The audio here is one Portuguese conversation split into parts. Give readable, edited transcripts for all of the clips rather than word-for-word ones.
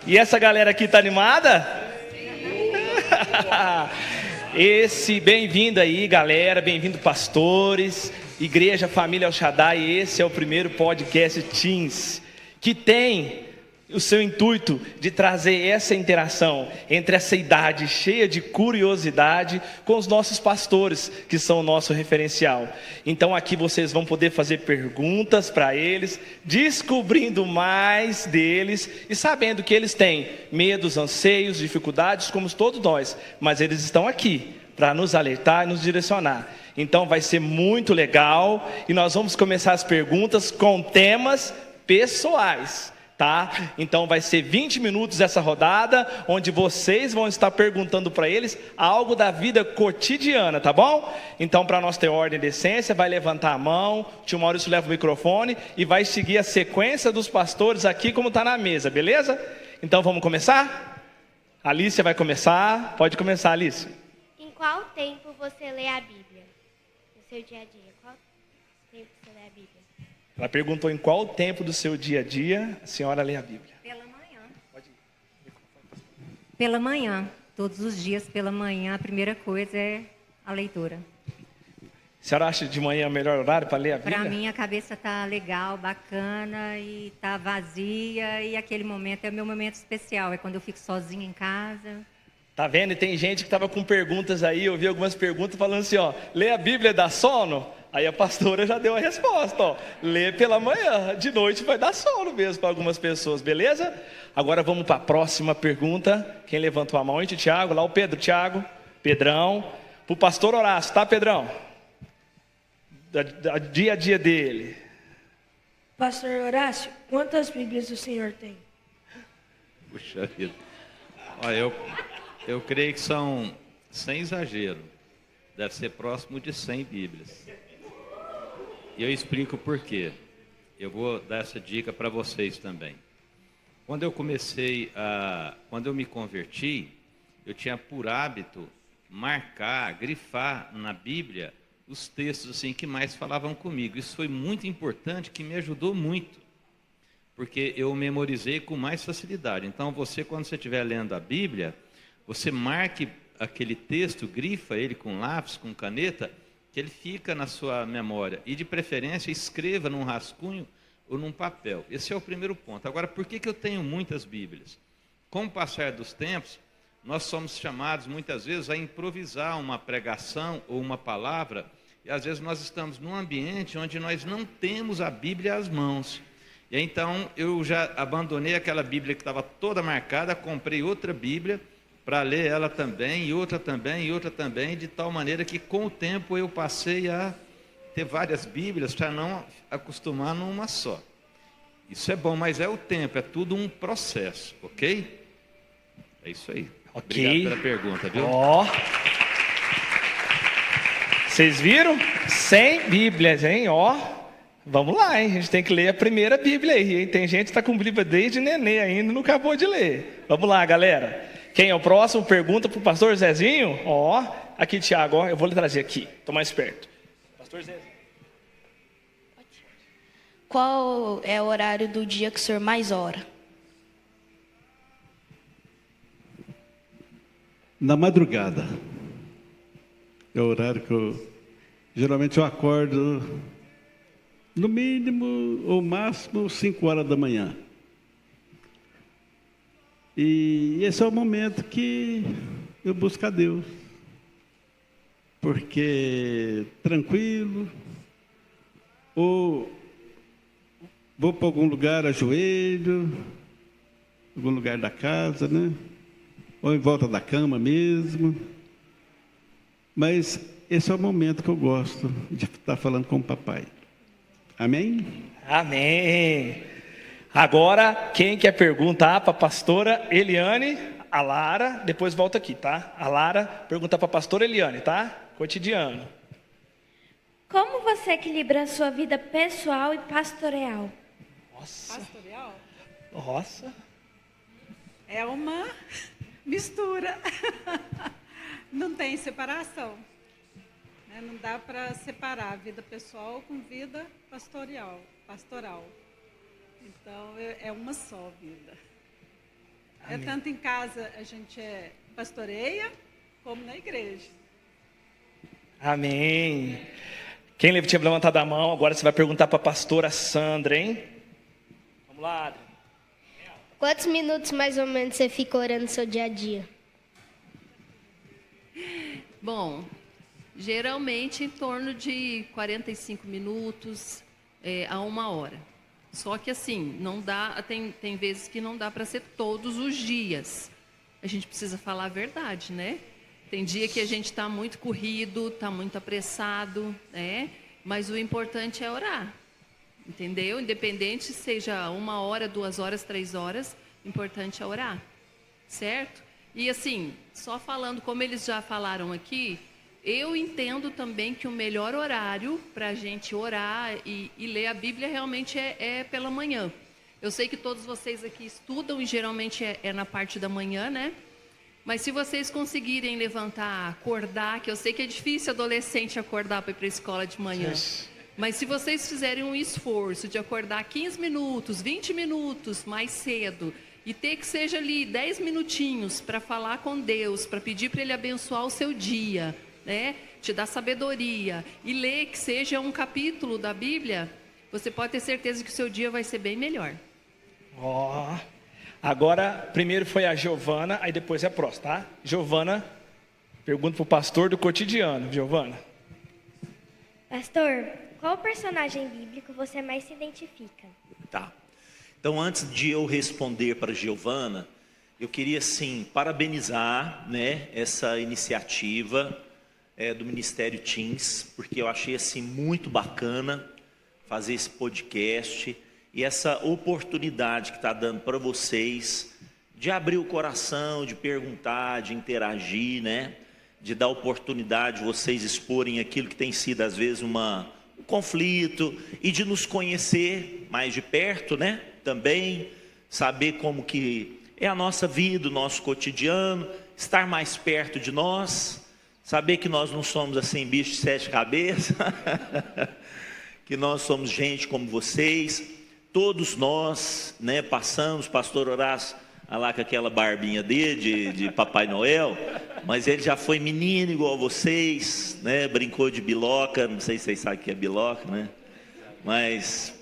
E essa galera aqui tá animada? Bem-vindo aí, galera, bem-vindo, pastores, Igreja Família El Shaddai. Esse é o primeiro podcast Teens, que tem o seu intuito de trazer essa interação entre essa idade cheia de curiosidade com os nossos pastores, que são o nosso referencial. Então aqui vocês vão poder fazer perguntas para eles, descobrindo mais deles e sabendo que eles têm medos, anseios, dificuldades, como todos nós, mas eles estão aqui para nos alertar e nos direcionar. Então vai ser muito legal e nós vamos começar as perguntas com temas pessoais. Tá? Então vai ser 20 minutos essa rodada, onde vocês vão estar perguntando para eles algo da vida cotidiana, tá bom? Então, para nós ter ordem e decência, vai levantar a mão, o tio Maurício leva o microfone e vai seguir a sequência dos pastores aqui como está na mesa, beleza? Então vamos começar? A Alice vai começar, pode começar, Alice. Em qual tempo você lê a Bíblia? No seu dia a dia, qual tempo você lê a Bíblia? Ela perguntou em qual tempo do seu dia a dia a senhora lê a Bíblia. Pela manhã. Pela manhã. Todos os dias pela manhã, a primeira coisa é a leitura. A senhora acha de manhã o melhor horário para ler a Bíblia? Para mim, a cabeça está legal, bacana e está vazia. E aquele momento é o meu momento especial. É quando eu fico sozinha em casa. Tá vendo? E tem gente que estava com perguntas aí. Eu vi algumas perguntas falando assim, ó. Lê a Bíblia dá sono? Aí a pastora já deu a resposta, ó. Lê pela manhã, de noite vai dar sono mesmo para algumas pessoas, beleza? Agora vamos para a próxima pergunta. Quem levantou a mão aí, Tiago? Lá o Pedro, Tiago, Pedrão. Para o pastor Horácio, tá, Pedrão? Dia a dia dele. Pastor Horácio, quantas Bíblias o senhor tem? Puxa vida. Olha, eu creio que são, sem exagero, deve ser próximo de 100 Bíblias. E eu explico por quê. Eu vou dar essa dica para vocês também. Quando eu me converti, eu tinha por hábito marcar, grifar na Bíblia os textos assim que mais falavam comigo. Isso foi muito importante, que me ajudou muito, porque eu memorizei com mais facilidade. Então, quando você estiver lendo a Bíblia, você marque aquele texto, grifa ele com lápis, com caneta, que ele fica na sua memória. E, de preferência, escreva num rascunho ou num papel. Esse é o primeiro ponto. Agora, por que eu tenho muitas Bíblias? Com o passar dos tempos, nós somos chamados, muitas vezes, a improvisar uma pregação ou uma palavra, e, às vezes, nós estamos num ambiente onde nós não temos a Bíblia às mãos. E, então, eu já abandonei aquela Bíblia que estava toda marcada, comprei outra Bíblia, para ler ela também, e outra também, e outra também, de tal maneira que com o tempo eu passei a ter várias Bíblias para não acostumar numa só. Isso é bom, mas é o tempo, é tudo um processo, ok? É isso aí. Ok. Obrigado pela pergunta, viu? Ó. Vocês viram? 100 Bíblias, hein? Ó. Vamos lá, hein? A gente tem que ler a primeira Bíblia aí, hein? Tem gente que está com Bíblia desde nenê ainda, não acabou de ler. Vamos lá, galera. Quem é o próximo? Pergunta para o pastor Zezinho. Ó, aqui, Tiago, ó, eu vou lhe trazer aqui. Estou mais perto. Pastor Zezinho. Qual é o horário do dia que o senhor mais ora? Na madrugada. É o horário que geralmente eu acordo no mínimo ou máximo 5 horas da manhã. E esse é o momento que eu busco a Deus. Porque tranquilo, ou vou para algum lugar, ajoelho, algum lugar da casa, né? Ou em volta da cama mesmo. Mas esse é o momento que eu gosto de estar falando com o papai. Amém? Amém. Agora, quem quer perguntar para a pastora Eliane, a Lara, depois volta aqui, tá? A Lara pergunta para a pastora Eliane, tá? Cotidiano. Como você equilibra a sua vida pessoal e pastoral? Nossa. Pastoral Nossa. é uma mistura. Não tem separação. Né? Não dá para separar a vida pessoal com vida pastoral. Então, é uma só vida. É tanto em casa a gente pastoreia, como na igreja. Amém. Quem tinha levantado a mão, agora você vai perguntar para a pastora Sandra, hein? Vamos lá, Adri. Quantos minutos mais ou menos você fica orando no seu dia a dia? Bom, geralmente em torno de 45 minutos a 1 hora. Só que assim, não dá, tem vezes que não dá para ser todos os dias. A gente precisa falar a verdade, né? Tem dia que a gente está muito corrido, está muito apressado, né? Mas o importante é orar, entendeu? Independente se seja 1 hora, 2 horas, 3 horas, o importante é orar, certo? E assim, só falando como eles já falaram aqui, eu entendo também que o melhor horário para a gente orar e ler a Bíblia realmente é pela manhã. Eu sei que todos vocês aqui estudam e geralmente é na parte da manhã, né? Mas se vocês conseguirem levantar, acordar, que eu sei que é difícil adolescente acordar para ir para a escola de manhã. Mas se vocês fizerem um esforço de acordar 15 minutos, 20 minutos mais cedo e ter que seja ali 10 minutinhos para falar com Deus, para pedir para Ele abençoar o seu dia, né? Te dar sabedoria e ler que seja um capítulo da Bíblia, você pode ter certeza que o seu dia vai ser bem melhor. Agora, primeiro foi a Giovana, aí depois é a próxima, tá? Giovana, pergunta para o pastor do cotidiano. Giovana. Pastor, qual personagem bíblico você mais se identifica? Tá. Então, antes de eu responder para a Giovana, eu queria, sim, parabenizar, né, essa iniciativa do Ministério Teens, porque eu achei, assim, muito bacana fazer esse podcast e essa oportunidade que está dando para vocês de abrir o coração, de perguntar, de interagir, né, de dar oportunidade de vocês exporem aquilo que tem sido, às vezes, um conflito e de nos conhecer mais de perto, né, também, saber como que é a nossa vida, o nosso cotidiano, estar mais perto de nós, saber que nós não somos assim bichos de 7 cabeças, que nós somos gente como vocês, todos nós, né, passamos, pastor Horácio, lá com aquela barbinha dele de Papai Noel, mas ele já foi menino igual a vocês, né, brincou de biloca, não sei se vocês sabem o que é biloca, né, mas...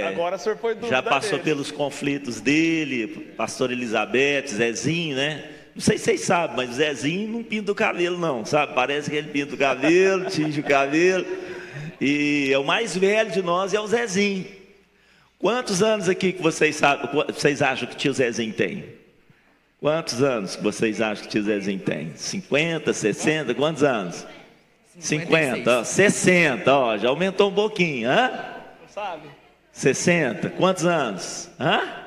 Agora o senhor foi dúvida já passou dele. pelos conflitos dele, pastor Elizabeth, Zezinho, né? Não sei se vocês sabem, mas o Zezinho não pinta o cabelo não, sabe? Parece que ele pinta o cabelo, tinge o cabelo. E é o mais velho de nós, é o Zezinho. Quantos anos aqui que vocês acham que o tio Zezinho tem? Quantos anos que vocês acham que o tio Zezinho tem? 50, 60, quantos anos? 50, ó, 60, ó, já aumentou um pouquinho, hã? Sabe? 60, quantos anos? Hã?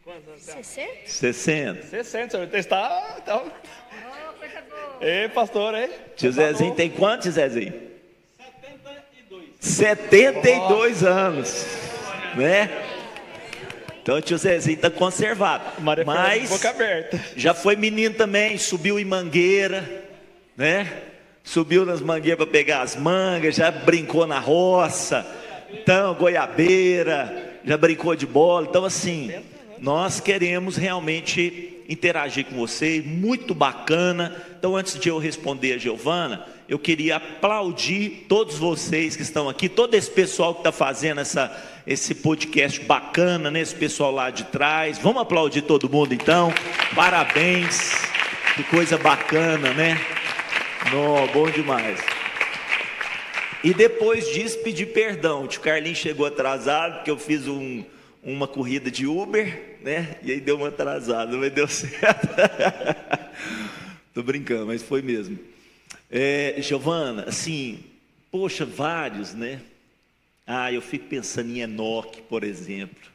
Quantos anos? 60? 60. 60, senhor. Está... Ei, pastor, hein? Tio Zezinho tem quantos, tio Zezinho? 72 anos, né? Então o tio Zezinho está conservado. Mas boca aberta. Já foi menino também, subiu em mangueira, né? Subiu nas mangueiras para pegar as mangas, já brincou na roça. Então, goiabeira, já brincou de bola. Então, assim, nós queremos realmente interagir com vocês, muito bacana. Então, antes de eu responder a Giovana, eu queria aplaudir todos vocês que estão aqui, todo esse pessoal que está fazendo esse podcast bacana, né? Esse pessoal lá de trás. Vamos aplaudir todo mundo, então. Parabéns, que coisa bacana, né? Bom demais. E depois disso, pedir perdão. O tio Carlinhos chegou atrasado, porque eu fiz uma corrida de Uber, né? E aí deu uma atrasada, mas deu certo. Tô brincando, mas foi mesmo. Giovana, assim, poxa, vários, né? Eu fico pensando em Enoque, por exemplo.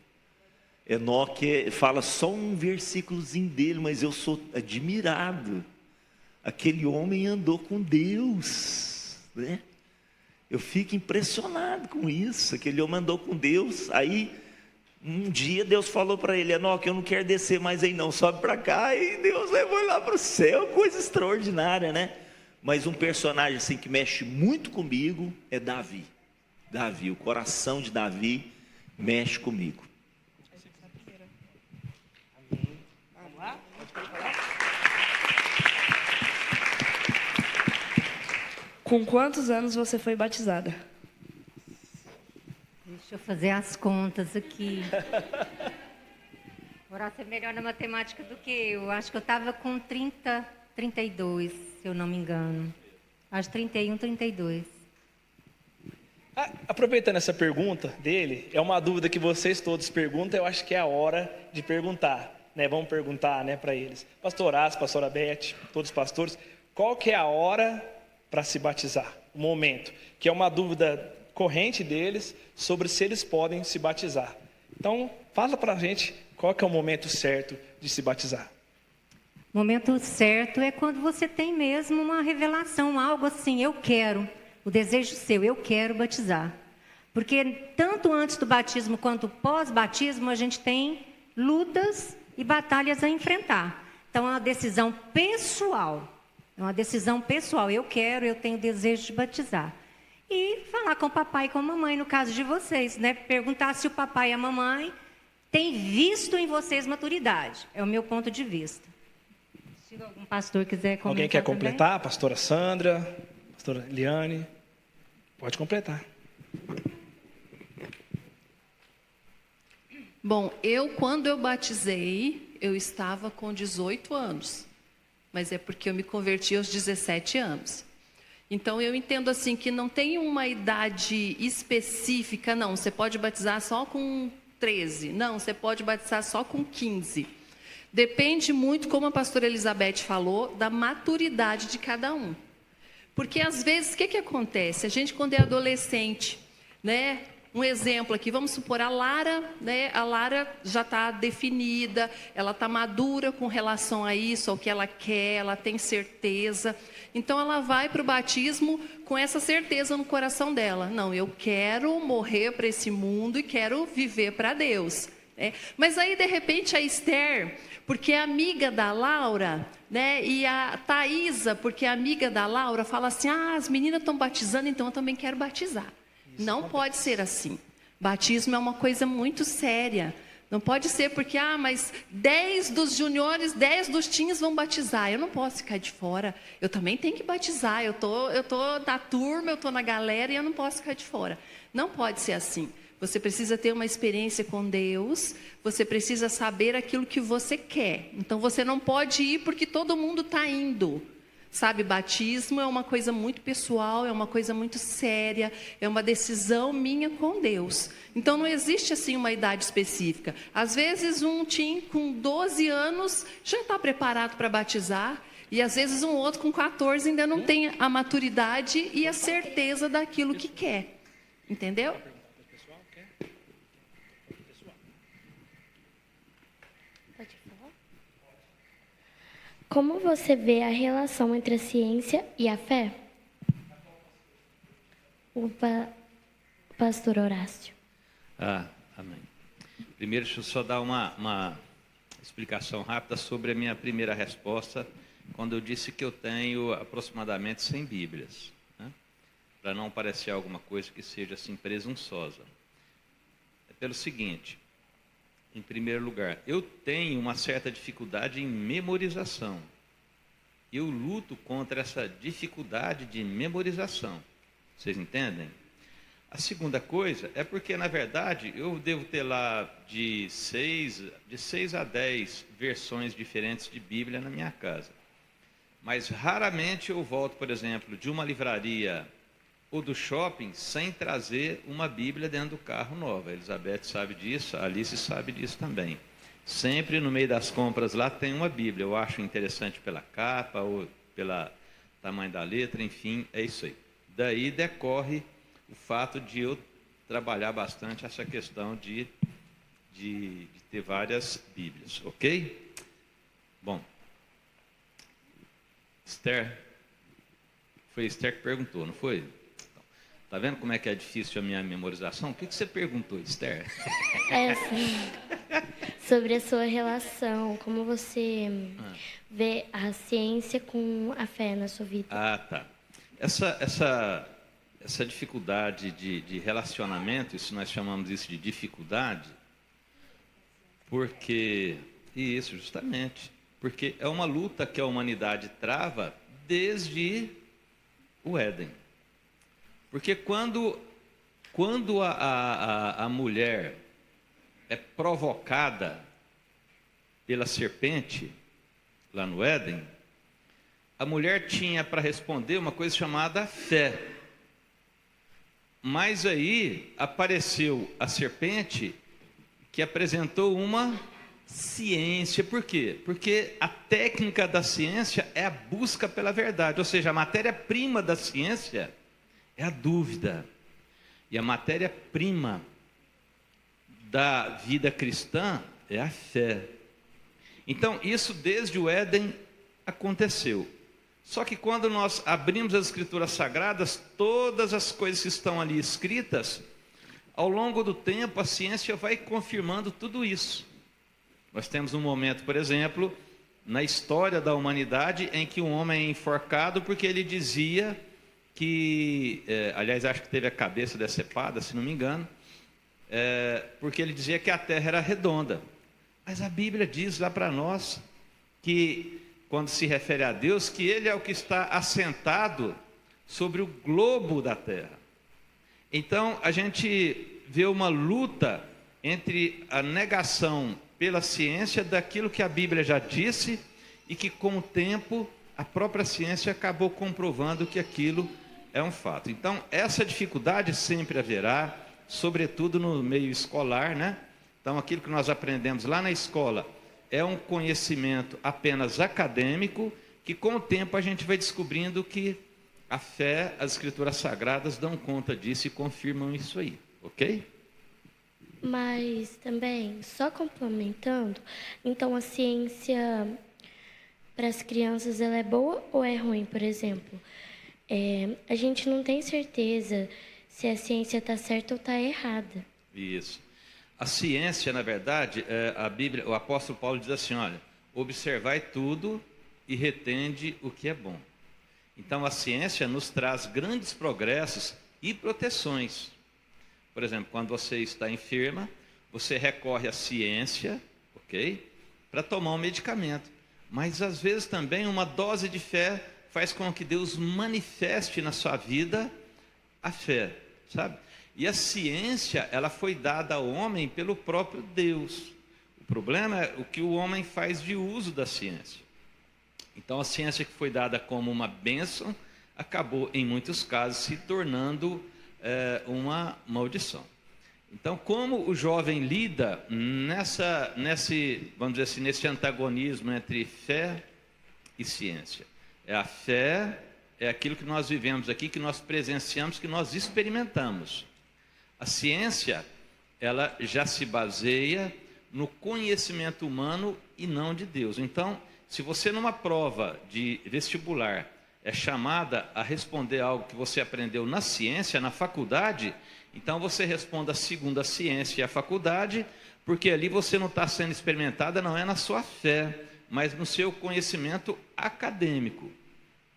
Enoque fala só um versículozinho dele, mas eu sou admirado. Aquele homem andou com Deus, né? Eu fico impressionado com isso. Aquele homem andou com Deus. Aí, um dia Deus falou para ele: Enoque, eu não quero descer mais aí não, sobe para cá. E Deus levou ele lá para o céu, coisa extraordinária, né? Mas um personagem assim que mexe muito comigo é Davi. Davi, o coração de Davi mexe comigo. com quantos anos você foi batizada? Deixa eu fazer as contas aqui. Horácio é melhor na matemática do que eu. Acho que eu estava com 32, se eu não me engano. Acho 31, 32. Aproveitando essa pergunta dele, é uma dúvida que vocês todos perguntam, eu acho que é a hora de perguntar, né? Vamos perguntar, né, para eles. Pastor Horácio, pastora Beth, todos os pastores, qual que é a hora para se batizar? O momento, que é uma dúvida corrente deles sobre se eles podem se batizar. Então, fala para a gente qual que é o momento certo de se batizar. O momento certo é quando você tem mesmo uma revelação, algo assim, eu quero. O desejo seu, eu quero batizar. Porque tanto antes do batismo quanto pós-batismo, a gente tem lutas e batalhas a enfrentar. Então, é uma decisão pessoal. É uma decisão pessoal. Eu quero, eu tenho desejo de batizar. E falar com o papai e com a mamãe, no caso de vocês, né? Perguntar se o papai e a mamãe têm visto em vocês maturidade. É o meu ponto de vista. Se algum pastor quiser comentar. Alguém quer também? completar? Pastora Sandra, pastora Eliane. Pode completar. Bom, quando eu batizei, eu estava com 18 anos. Mas é porque eu me converti aos 17 anos. Então, eu entendo assim que não tem uma idade específica, não. Você pode batizar só com 13. Não, você pode batizar só com 15. Depende muito, como a pastora Elizabeth falou, da maturidade de cada um. Porque, às vezes, o que acontece? A gente, quando é adolescente, né? Um exemplo aqui, vamos supor, a Lara, né? A Lara já está definida, ela está madura com relação a isso, ao que ela quer, ela tem certeza. Então, ela vai para o batismo com essa certeza no coração dela. Não, eu quero morrer para esse mundo e quero viver para Deus. Né? Mas aí, de repente, a Esther, porque é amiga da Laura, né? E a Thaísa, porque é amiga da Laura, fala assim, as meninas estão batizando, então eu também quero batizar. Não pode ser assim. Batismo é uma coisa muito séria. Não pode ser porque, mas 10 dos juniores, 10 dos teens vão batizar. Eu não posso ficar de fora. Eu também tenho que batizar. Eu tô na turma, eu tô na galera e eu não posso ficar de fora. Não pode ser assim. Você precisa ter uma experiência com Deus. Você precisa saber aquilo que você quer. Então, você não pode ir porque todo mundo está indo. Sabe, batismo é uma coisa muito pessoal, é uma coisa muito séria, é uma decisão minha com Deus. Então, não existe assim uma idade específica. Às vezes, um teen com 12 anos já está preparado para batizar, e às vezes um outro com 14 ainda não tem a maturidade e a certeza daquilo que quer. Entendeu? Como você vê a relação entre a ciência e a fé? O pastor Horácio. Amém. Primeiro, deixa eu só dar uma explicação rápida sobre a minha primeira resposta, quando eu disse que eu tenho aproximadamente 100 Bíblias, né? Para não parecer alguma coisa que seja assim presunçosa. É pelo seguinte. Em primeiro lugar, eu tenho uma certa dificuldade em memorização. Eu luto contra essa dificuldade de memorização. Vocês entendem? A segunda coisa é porque, na verdade, eu devo ter lá de 6 a 10 versões diferentes de Bíblia na minha casa. Mas raramente eu volto, por exemplo, de uma livraria ou do shopping sem trazer uma Bíblia dentro do carro nova. A Elizabeth sabe disso, a Alice sabe disso também. Sempre no meio das compras lá tem uma Bíblia. Eu acho interessante pela capa ou pelo tamanho da letra, enfim, é isso aí. Daí decorre o fato de eu trabalhar bastante essa questão de ter várias Bíblias, ok? Bom, Esther, foi Esther que perguntou, não foi? Está vendo como é que é difícil a minha memorização? O que você perguntou, Esther? Sobre a sua relação, como você vê a ciência com a fé na sua vida. Tá. Essa dificuldade de relacionamento, isso nós chamamos isso de dificuldade, porque, isso justamente, porque é uma luta que a humanidade trava desde o Éden. Porque quando a mulher é provocada pela serpente, lá no Éden, a mulher tinha para responder uma coisa chamada fé. Mas aí apareceu a serpente que apresentou uma ciência. Por quê? Porque a técnica da ciência é a busca pela verdade, ou seja, a matéria-prima da ciência é a dúvida. E a matéria-prima da vida cristã é a fé. Então, isso desde o Éden aconteceu. Só que quando nós abrimos as Escrituras Sagradas, todas as coisas que estão ali escritas, ao longo do tempo a ciência vai confirmando tudo isso. Nós temos um momento, por exemplo, na história da humanidade, em que um homem é enforcado porque ele dizia que, aliás, acho que teve a cabeça decepada, se não me engano, porque ele dizia que a Terra era redonda. Mas a Bíblia diz lá para nós que, quando se refere a Deus, que Ele é o que está assentado sobre o globo da Terra. Então, a gente vê uma luta entre a negação pela ciência daquilo que a Bíblia já disse e que, com o tempo, a própria ciência acabou comprovando que aquilo é um fato. Então, essa dificuldade sempre haverá, sobretudo no meio escolar, né? Então, aquilo que nós aprendemos lá na escola é um conhecimento apenas acadêmico, que com o tempo a gente vai descobrindo que a fé, as Escrituras Sagradas dão conta disso e confirmam isso aí, ok? Mas também, só complementando, então a ciência para as crianças ela é boa ou é ruim, por exemplo? A gente não tem certeza se a ciência está certa ou está errada. Isso. A ciência, na verdade, a Bíblia, o apóstolo Paulo diz assim, olha, observai tudo e retende o que é bom. Então, a ciência nos traz grandes progressos e proteções. Por exemplo, quando você está enferma, você recorre à ciência, ok? Para tomar um medicamento. Mas, às vezes, também uma dose de fé faz com que Deus manifeste na sua vida a fé, sabe? E a ciência, ela foi dada ao homem pelo próprio Deus. O problema é o que o homem faz de uso da ciência. Então, a ciência que foi dada como uma bênção, acabou, em muitos casos, se tornando uma maldição. Então, como o jovem lida vamos dizer assim, nesse antagonismo entre fé e ciência? A fé é aquilo que nós vivemos aqui, que nós presenciamos, que nós experimentamos. A ciência, ela já se baseia no conhecimento humano e não de Deus. Então, se você numa prova de vestibular é chamada a responder algo que você aprendeu na ciência, na faculdade, então você responda segundo a ciência e a faculdade, porque ali você não está sendo experimentada, não é na sua fé, mas no seu conhecimento acadêmico,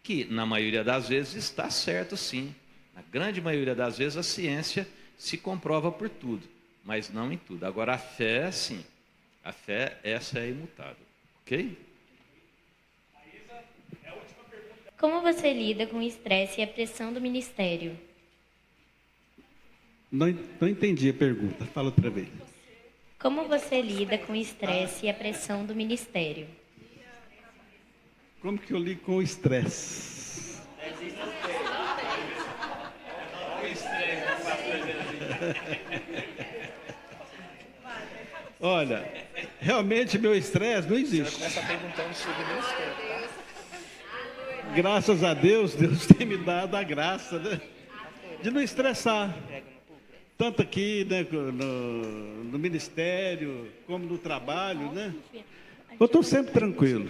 que na maioria das vezes está certo sim. Na grande maioria das vezes a ciência se comprova por tudo, mas não em tudo. Agora a fé, sim, a fé, essa é imutável, ok? Como você lida com o estresse e a pressão do ministério? Não entendi a pergunta, fala outra vez. Como você lida com o estresse e a pressão do ministério? Como que eu lido com o estresse? Olha, realmente meu estresse não existe. Começa perguntando sobre o ministério, tá? Graças a Deus, Deus tem me dado a graça, né, de não estressar. Tanto aqui, né, no ministério, como no trabalho, né? Eu estou sempre tranquilo.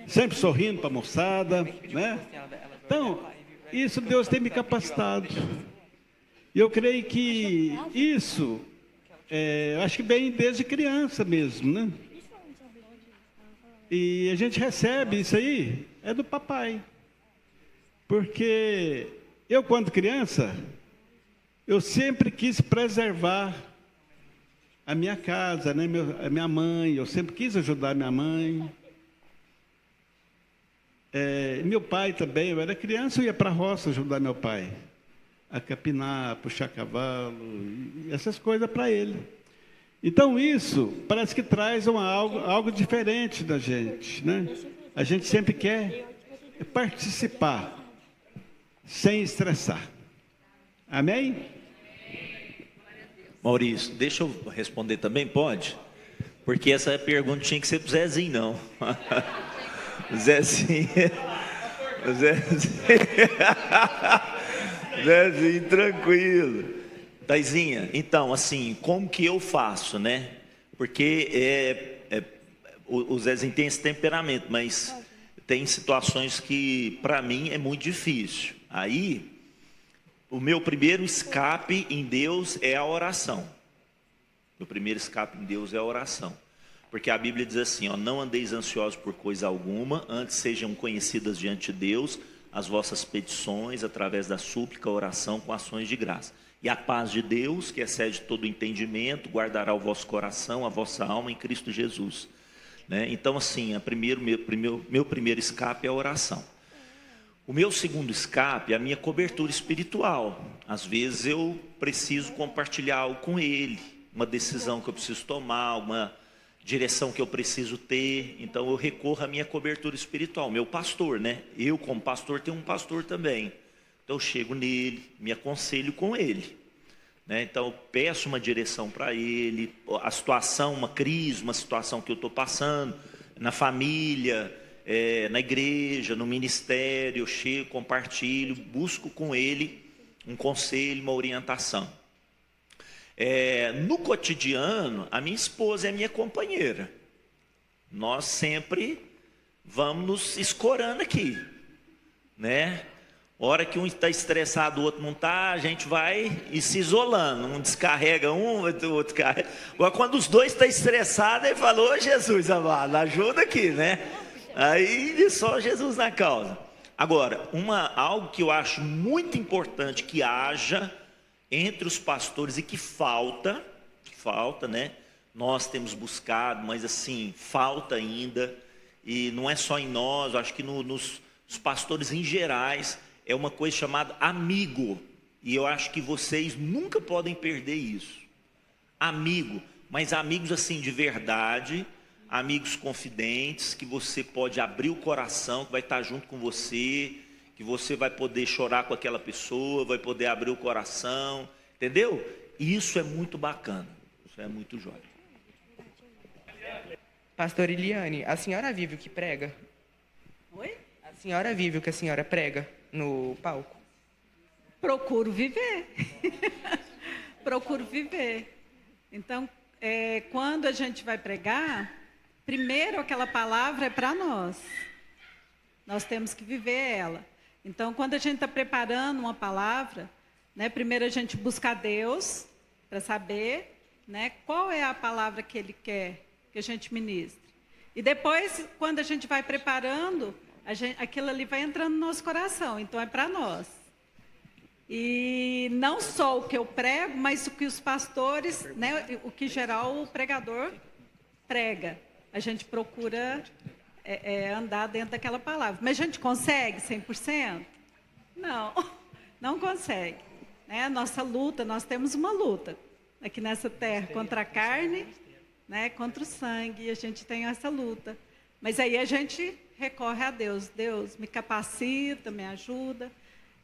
Sempre sorrindo para a moçada, né? Então, isso Deus tem me capacitado. E eu creio que isso, eu acho que vem desde criança mesmo, né? E a gente recebe isso aí, é do papai. Porque eu, quando criança, eu sempre quis preservar a minha casa, né? A minha mãe, eu sempre quis ajudar minha mãe. Meu pai também, eu era criança, eu ia para a roça ajudar meu pai. a capinar, a puxar cavalo, e essas coisas para ele. Então isso parece que traz algo diferente da gente, né? A gente sempre quer participar, sem estressar. Amém? Maurício, deixa eu responder também, pode? Porque essa pergunta tinha que ser pro Zezinho, não. Zezinho, tranquilo. Taizinha, então, assim, como que eu faço, né? Porque o Zezinho tem esse temperamento, mas tem situações que, para mim, é muito difícil. Aí, o meu primeiro escape em Deus é a oração. Meu primeiro escape em Deus é a oração. Porque a Bíblia diz assim, ó, não andeis ansiosos por coisa alguma, antes sejam conhecidas diante de Deus as vossas petições, através da súplica, oração, com ações de graça. E a paz de Deus, que excede todo entendimento, guardará o vosso coração, a vossa alma em Cristo Jesus. Né? Então, assim, meu primeiro escape é a oração. O meu segundo escape é a minha cobertura espiritual. Às vezes eu preciso compartilhar algo com ele, uma decisão que eu preciso tomar, uma direção que eu preciso ter. Então eu recorro à minha cobertura espiritual, meu pastor, né? Eu, como pastor, tenho um pastor também. Então eu chego nele, me aconselho com ele. Né? Então eu peço uma direção para ele, a situação, uma crise, uma situação que eu estou passando, na família, na igreja, no ministério, eu chego, compartilho, busco com ele um conselho, uma orientação. No cotidiano, a minha esposa é minha companheira. Nós sempre vamos nos escorando aqui, né? Hora que um está estressado, o outro não está, a gente vai e se isolando. Um descarrega um, o outro carrega. Agora, quando os dois estão estressados, ele falou, ô Jesus amado, ajuda aqui, né? Aí só Jesus na causa. Agora, algo que eu acho muito importante que haja entre os pastores e que falta, né? Nós temos buscado, mas assim, falta ainda. E não é só em nós, eu acho que nos pastores em gerais, é uma coisa chamada amigo. E eu acho que vocês nunca podem perder isso. Amigo, mas amigos assim de verdade, amigos confidentes, que você pode abrir o coração, que vai estar junto com você, que você vai poder chorar com aquela pessoa, vai poder abrir o coração, entendeu? Isso é muito bacana, isso é muito jóia. Pastor Eliane, a senhora vive o que prega? Oi? A senhora vive o que a senhora prega no palco? Procuro viver. Procuro viver. Então, quando a gente vai pregar, primeiro aquela palavra é para nós. Nós temos que viver ela. Então, quando a gente está preparando uma palavra, né, primeiro a gente busca a Deus para saber, né, qual é a palavra que Ele quer que a gente ministre. E depois, quando a gente vai preparando, aquilo ali vai entrando no nosso coração. Então, é para nós. E não só o que eu prego, mas o que os pastores, né, o que geral o pregador prega. A gente procura andar dentro daquela palavra. Mas a gente consegue 100%? Não, não consegue. Né? Nossa luta, nós temos uma luta aqui nessa terra contra a carne, né, contra o sangue. E a gente tem essa luta. Mas aí a gente recorre a Deus. Deus me capacita, me ajuda.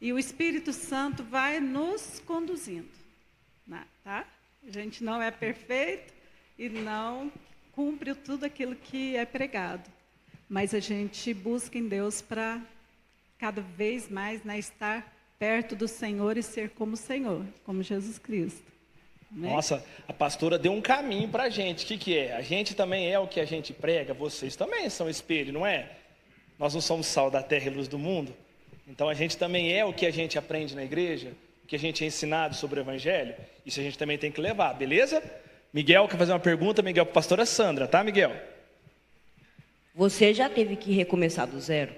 E o Espírito Santo vai nos conduzindo. Tá? A gente não é perfeito e não cumpre tudo aquilo que é pregado. Mas a gente busca em Deus para cada vez mais, né, estar perto do Senhor e ser como o Senhor, como Jesus Cristo. Né? Nossa, a pastora deu um caminho para a gente. O que é? A gente também é o que a gente prega, vocês também são espelho, não é? Nós não somos sal da terra e luz do mundo? Então a gente também é o que a gente aprende na igreja, o que a gente é ensinado sobre o Evangelho. Isso a gente também tem que levar, beleza? Miguel quer fazer uma pergunta, Miguel, para a pastora Sandra, tá, Miguel? Você já teve que recomeçar do zero?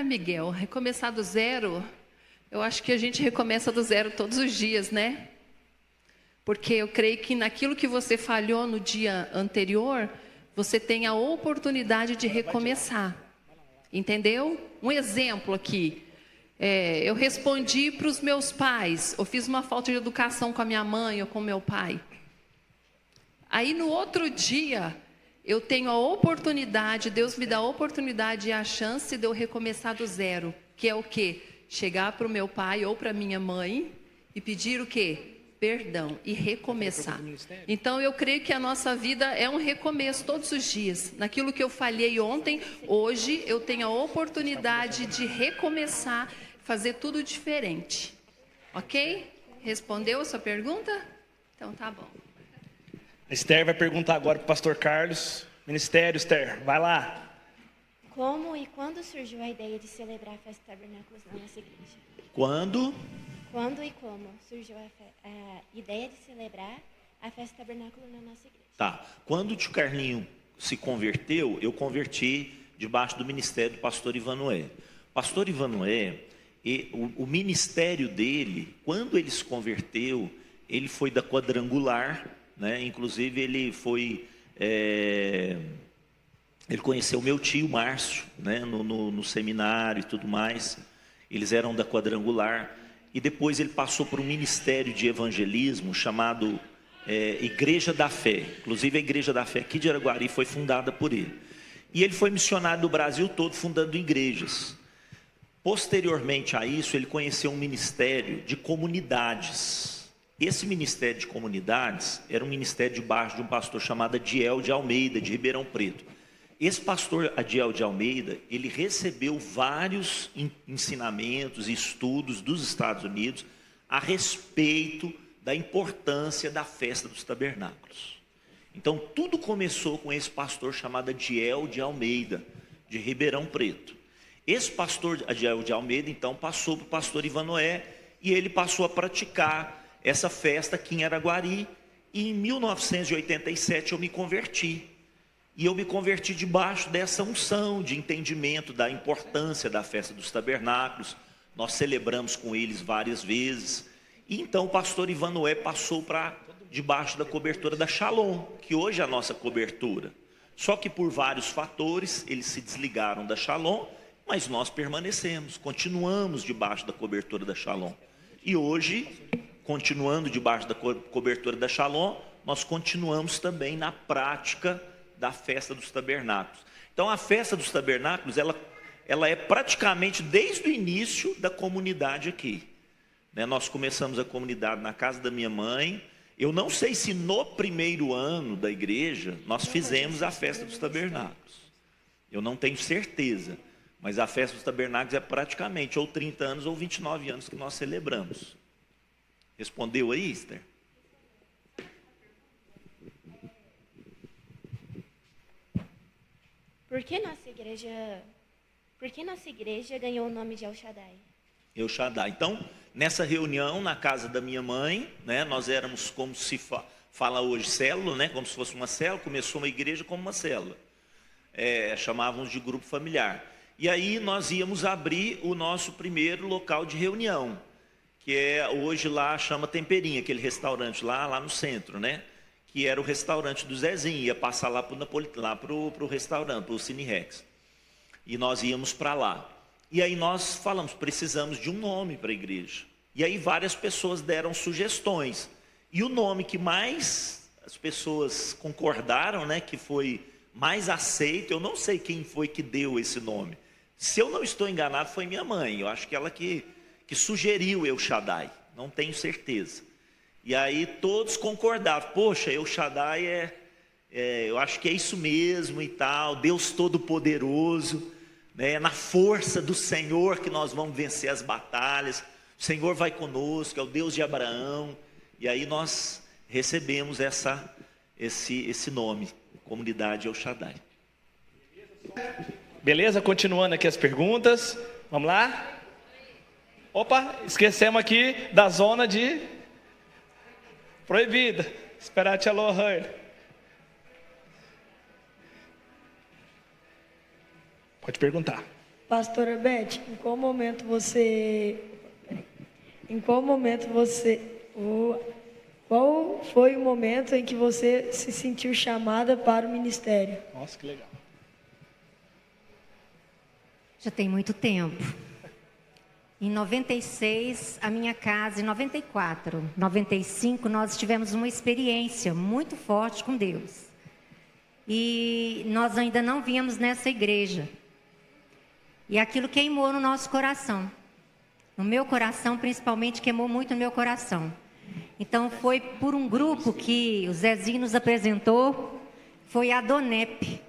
Miguel, recomeçar do zero, eu acho que a gente recomeça do zero todos os dias, né? Porque eu creio que naquilo que você falhou no dia anterior, você tem a oportunidade de recomeçar. Entendeu? Um exemplo aqui. Eu respondi para os meus pais, eu fiz uma falta de educação com a minha mãe ou com meu pai. Aí no outro dia, eu tenho a oportunidade, Deus me dá a oportunidade e a chance de eu recomeçar do zero. Que é o quê? Chegar para o meu pai ou para minha mãe e pedir o quê? Perdão e recomeçar. Então eu creio que a nossa vida é um recomeço todos os dias. Naquilo que eu falhei ontem, hoje eu tenho a oportunidade de recomeçar, fazer tudo diferente. Ok? Respondeu a sua pergunta? Então tá bom. A Esther vai perguntar agora para o pastor Carlos. Ministério, Esther, vai lá. Como e quando surgiu a ideia de celebrar a festa tabernáculos na nossa igreja? Quando e como surgiu a ideia de celebrar a festa tabernáculo na nossa igreja? Tá. Quando o tio Carlinho se converteu, eu converti debaixo do ministério do pastor Ivanoé. Pastor Ivanoé, o ministério dele, quando ele se converteu, ele foi da quadrangular, né? Inclusive ele foi... Ele conheceu meu tio Márcio, né, no seminário e tudo mais. Eles eram da quadrangular. E depois ele passou por um ministério de evangelismo chamado Igreja da Fé. Inclusive a Igreja da Fé aqui de Araguari foi fundada por ele. E ele foi missionário do Brasil todo, fundando igrejas. Posteriormente a isso, ele conheceu um ministério de comunidades. Esse ministério de comunidades era um ministério debaixo de um pastor chamado Adiel de Almeida, de Ribeirão Preto. Esse pastor Adiel de Almeida, ele recebeu vários ensinamentos e estudos dos Estados Unidos a respeito da importância da festa dos tabernáculos. Então, tudo começou com esse pastor chamado Adiel de Almeida, de Ribeirão Preto. Esse pastor Adiel de Almeida, então, passou para o pastor Ivanoé e ele passou a praticar essa festa aqui em Araguari. E em 1987 eu me converti. E eu me converti debaixo dessa unção de entendimento da importância da festa dos tabernáculos. Nós celebramos com eles várias vezes. E então o pastor Ivanoé passou para debaixo da cobertura da Shalom, que hoje é a nossa cobertura. Só que por vários fatores, eles se desligaram da Shalom, mas nós permanecemos, continuamos debaixo da cobertura da Shalom. E hoje, continuando debaixo da cobertura da Shalom, nós continuamos também na prática da festa dos tabernáculos. Então a festa dos tabernáculos, ela é praticamente desde o início da comunidade aqui, né? Nós começamos a comunidade na casa da minha mãe. Eu não sei se no primeiro ano da igreja nós fizemos a festa dos tabernáculos, eu não tenho certeza, mas a festa dos tabernáculos é praticamente ou 30 anos ou 29 anos que nós celebramos. Respondeu aí, Esther? Por que nossa igreja ganhou o nome de El Shaddai? El Shaddai. Então, nessa reunião na casa da minha mãe, né, nós éramos como se fala hoje célula, né, como se fosse uma célula. Começou uma igreja como uma célula. Chamávamos de grupo familiar. E aí nós íamos abrir o nosso primeiro local de reunião, que hoje lá chama Temperinha, aquele restaurante lá no centro, né? Que era o restaurante do Zezinho, ia passar lá para o restaurante, para o Cine Rex. E nós íamos para lá. E aí nós falamos, precisamos de um nome para a igreja. E aí várias pessoas deram sugestões. E o nome que mais as pessoas concordaram, né, que foi mais aceito, eu não sei quem foi que deu esse nome. Se eu não estou enganado, foi minha mãe. Eu acho que ela que sugeriu El Shaddai, não tenho certeza. E aí todos concordavam, poxa, El Shaddai eu acho que é isso mesmo e tal, Deus Todo-Poderoso, né? Na força do Senhor que nós vamos vencer as batalhas, o Senhor vai conosco, é o Deus de Abraão. E aí nós recebemos esse nome, Comunidade El Shaddai. Beleza? Continuando aqui as perguntas, vamos lá? Opa, esquecemos aqui da zona de... proibida. Esperar te alojar. Pode perguntar. Pastora Beth, em qual momento você... Qual foi o momento em que você se sentiu chamada para o ministério? Nossa, que legal. Já tem muito tempo. Em 96, a minha casa, em 94, 95, nós tivemos uma experiência muito forte com Deus. E nós ainda não vínhamos nessa igreja. E aquilo queimou no nosso coração. No meu coração, principalmente, queimou muito no meu coração. Então, foi por um grupo que o Zezinho nos apresentou, foi a Donep.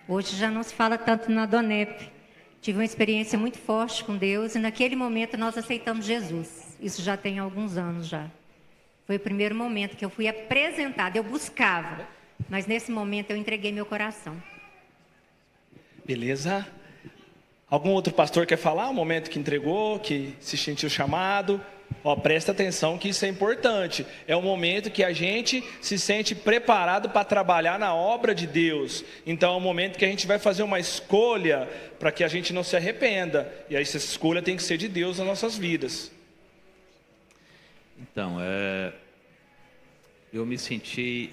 Hoje já não se fala tanto na Donep. Tive uma experiência muito forte com Deus e naquele momento nós aceitamos Jesus. Isso já tem alguns anos já. Foi o primeiro momento que eu fui apresentada, eu buscava, mas nesse momento eu entreguei meu coração. Beleza? Algum outro pastor quer falar? O momento que entregou, que se sentiu chamado? Ó, presta atenção que isso é importante. É o momento que a gente se sente preparado para trabalhar na obra de Deus. Então é o momento que a gente vai fazer uma escolha para que a gente não se arrependa. E aí essa escolha tem que ser de Deus nas nossas vidas. Então, eu me senti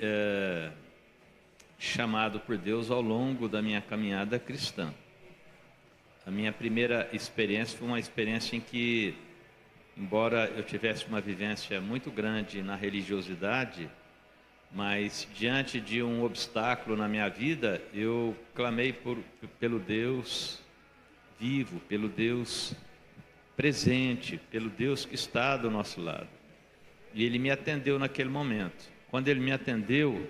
chamado por Deus ao longo da minha caminhada cristã. A minha primeira experiência foi uma experiência em que, embora eu tivesse uma vivência muito grande na religiosidade, mas diante de um obstáculo na minha vida, eu clamei pelo Deus vivo, pelo Deus presente, pelo Deus que está do nosso lado. E Ele me atendeu naquele momento. Quando Ele me atendeu,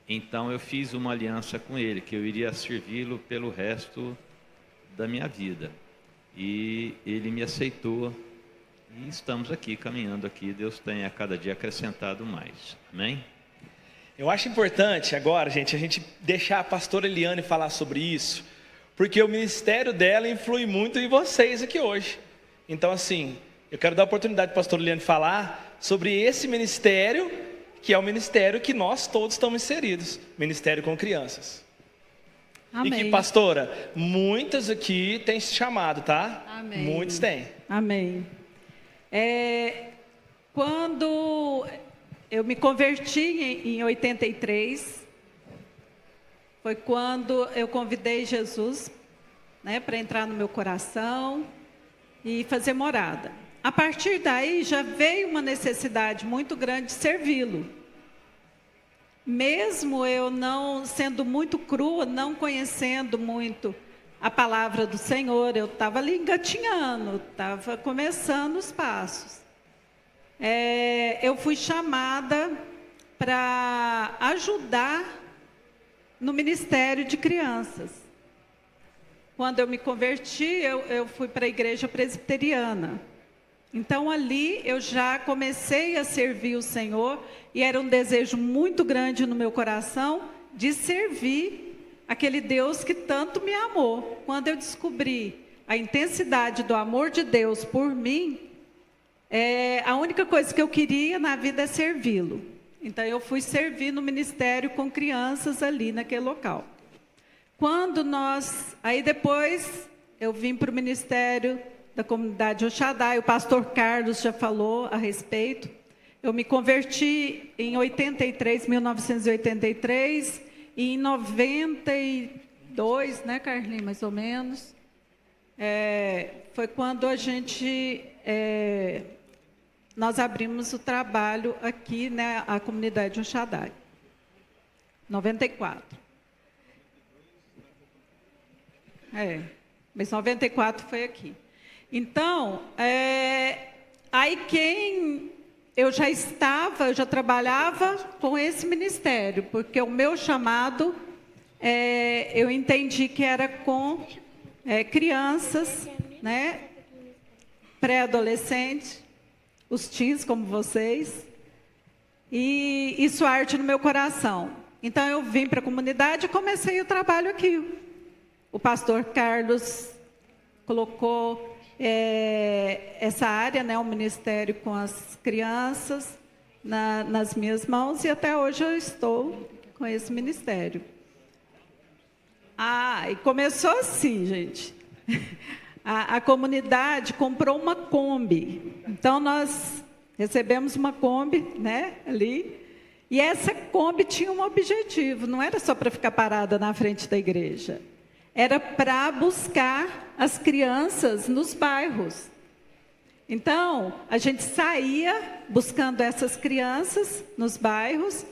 então eu fiz uma aliança com Ele, que eu iria servi-lo pelo resto da minha vida. E Ele me aceitou. E estamos aqui, caminhando aqui. Deus tem a cada dia acrescentado mais. Amém? Eu acho importante agora, gente, a gente deixar a pastora Eliane falar sobre isso, porque o ministério dela influi muito em vocês aqui hoje. Então, assim, eu quero dar a oportunidade para a pastora Eliane falar sobre esse ministério, que é o ministério que nós todos estamos inseridos, ministério com crianças. Amém. E que, pastora, muitas aqui têm se chamado, tá? Amém. Muitos têm. Amém. Quando eu me converti em 83, foi quando eu convidei Jesus, né, para entrar no meu coração e fazer morada. A partir daí já veio uma necessidade muito grande de servi-lo. Mesmo eu não sendo muito crua, não conhecendo muito a palavra do Senhor, eu estava ali engatinhando, estava começando os passos. Eu fui chamada para ajudar no ministério de crianças. Quando eu me converti, eu fui para a igreja presbiteriana. Então ali eu já comecei a servir o Senhor e era um desejo muito grande no meu coração de servir aquele Deus que tanto me amou. Quando eu descobri a intensidade do amor de Deus por mim, a única coisa que eu queria na vida é servi-lo. Então eu fui servir no ministério com crianças ali naquele local. Aí depois eu vim para o ministério da comunidade Oxadá, o pastor Carlos já falou a respeito. Eu me converti em 1983, e em 92, né, Carlinhos, mais ou menos, foi quando nós abrimos o trabalho aqui, né, a comunidade Oxadá. 94. Mas 94 foi aqui. Então, aí eu já trabalhava com esse ministério, porque o meu chamado, eu entendi que era com crianças, né, pré-adolescentes, os teens como vocês, e isso arte no meu coração. Então eu vim para a comunidade e comecei o trabalho aqui. O pastor Carlos colocou essa área, né, o ministério com as crianças, nas minhas mãos, e até hoje eu estou com esse ministério. E começou assim, gente. A comunidade comprou uma Kombi. Então, nós recebemos uma Kombi, né, ali, e essa Kombi tinha um objetivo, não era só para ficar parada na frente da igreja. era para buscar as crianças nos bairros. Então, a gente saía buscando essas crianças nos bairros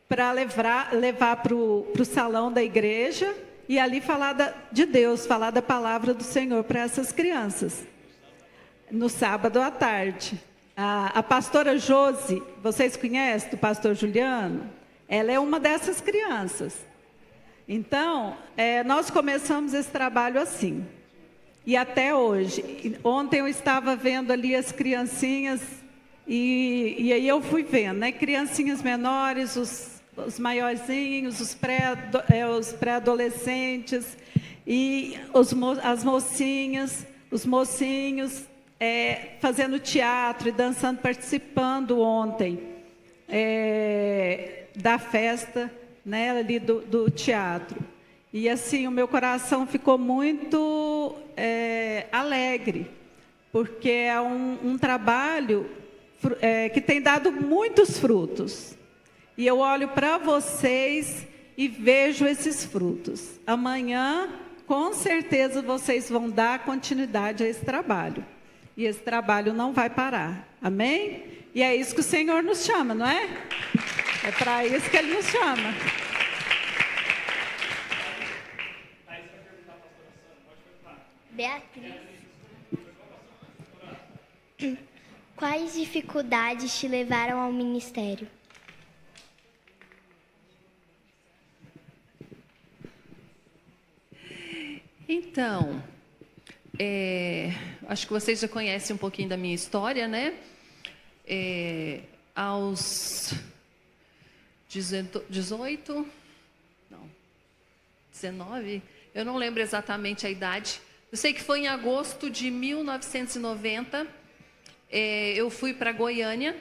para levar para o salão da igreja e ali falar de Deus, falar da palavra do Senhor para essas crianças. No sábado à tarde. A pastora Josi, vocês conhecem do pastor Juliano? Ela é uma dessas crianças. Então, nós começamos esse trabalho assim. E até hoje. Ontem eu estava vendo ali as criancinhas, e aí eu fui vendo, né? Criancinhas menores, os maiorzinhos, os pré-adolescentes, e as mocinhas, os mocinhos, fazendo teatro e dançando, participando ontem da festa, né, ali do teatro. E assim, o meu coração ficou muito alegre, porque é um trabalho que tem dado muitos frutos. E eu olho para vocês e vejo esses frutos. Amanhã, com certeza, vocês vão dar continuidade a esse trabalho. E esse trabalho não vai parar. Amém? E é isso que o Senhor nos chama, não é? É para isso que Ele nos chama. Beatriz, quais dificuldades te levaram ao ministério? Então, acho que vocês já conhecem um pouquinho da minha história, né? Aos 19, eu não lembro exatamente a idade. Eu sei que foi em agosto de 1990, eu fui para Goiânia,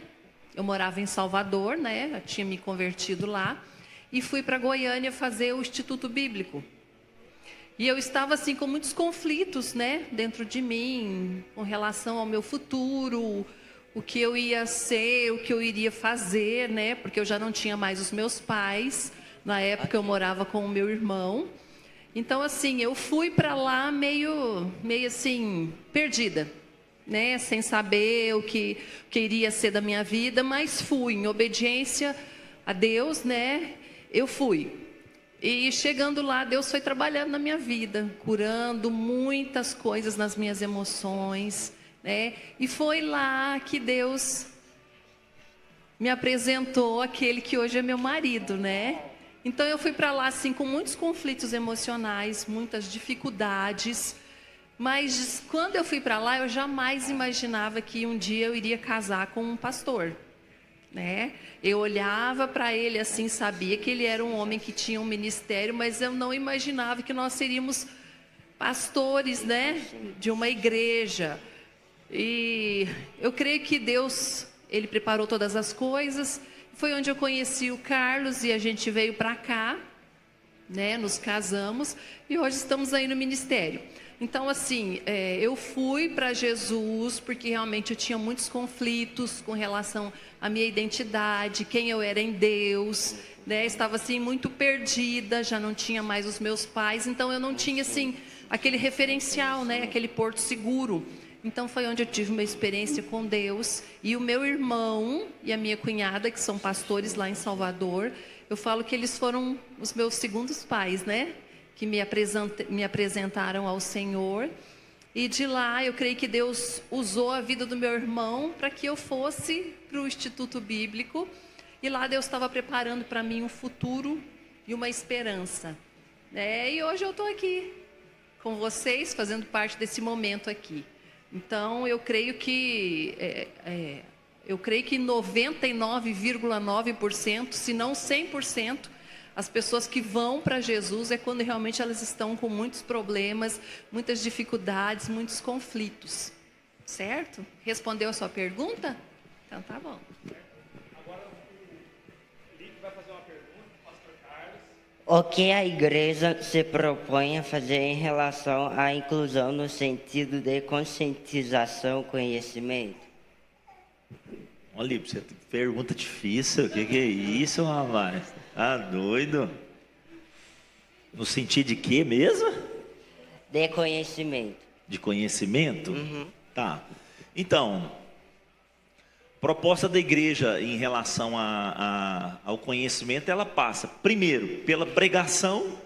eu morava em Salvador, né? Eu tinha me convertido lá, e fui para Goiânia fazer o Instituto Bíblico. E eu estava assim com muitos conflitos, né, dentro de mim, com relação ao meu futuro, o que eu ia ser, o que eu iria fazer, né, porque eu já não tinha mais os meus pais. Na época eu morava com o meu irmão. Então assim, eu fui para lá meio assim, perdida, né, sem saber o que iria ser da minha vida, mas fui em obediência a Deus, né? Eu fui. E chegando lá, Deus foi trabalhando na minha vida, curando muitas coisas nas minhas emoções, né? E foi lá que Deus me apresentou aquele que hoje é meu marido, né? Então eu fui para lá assim com muitos conflitos emocionais, muitas dificuldades, mas quando eu fui para lá, eu jamais imaginava que um dia eu iria casar com um pastor, né? Eu olhava para ele assim, sabia que ele era um homem que tinha um ministério, mas eu não imaginava que nós seríamos pastores, né, de uma igreja. E eu creio que Deus, Ele preparou todas as coisas. Foi onde eu conheci o Carlos e a gente veio para cá, né, nos casamos e hoje estamos aí no ministério. Então, assim, eu fui para Jesus porque realmente eu tinha muitos conflitos com relação à minha identidade, quem eu era em Deus, né? Estava, assim, muito perdida, já não tinha mais os meus pais, então eu não tinha, assim, aquele referencial, né? Aquele porto seguro. Então, foi onde eu tive uma experiência com Deus. E o meu irmão e a minha cunhada, que são pastores lá em Salvador, eu falo que eles foram os meus segundos pais, né? Que me apresentaram ao Senhor. E de lá, eu creio que Deus usou a vida do meu irmão para que eu fosse para o Instituto Bíblico. E lá Deus estava preparando para mim um futuro e uma esperança, né? E hoje eu estou aqui com vocês, fazendo parte desse momento aqui. Então, eu creio que 99,9%, se não 100%, as pessoas que vão para Jesus é quando realmente elas estão com muitos problemas, muitas dificuldades, muitos conflitos. Certo? Respondeu a sua pergunta? Então tá bom. Agora o Felipe vai fazer uma pergunta para o pastor Carlos. O que a igreja se propõe a fazer em relação à inclusão no sentido de conscientização, conhecimento? Olha, você pergunta difícil. O que é isso, rapaz? Tá doido? No sentido de quê mesmo? De conhecimento. De conhecimento? Uhum. Tá. Então, proposta da igreja em relação ao conhecimento, ela passa, primeiro, pela pregação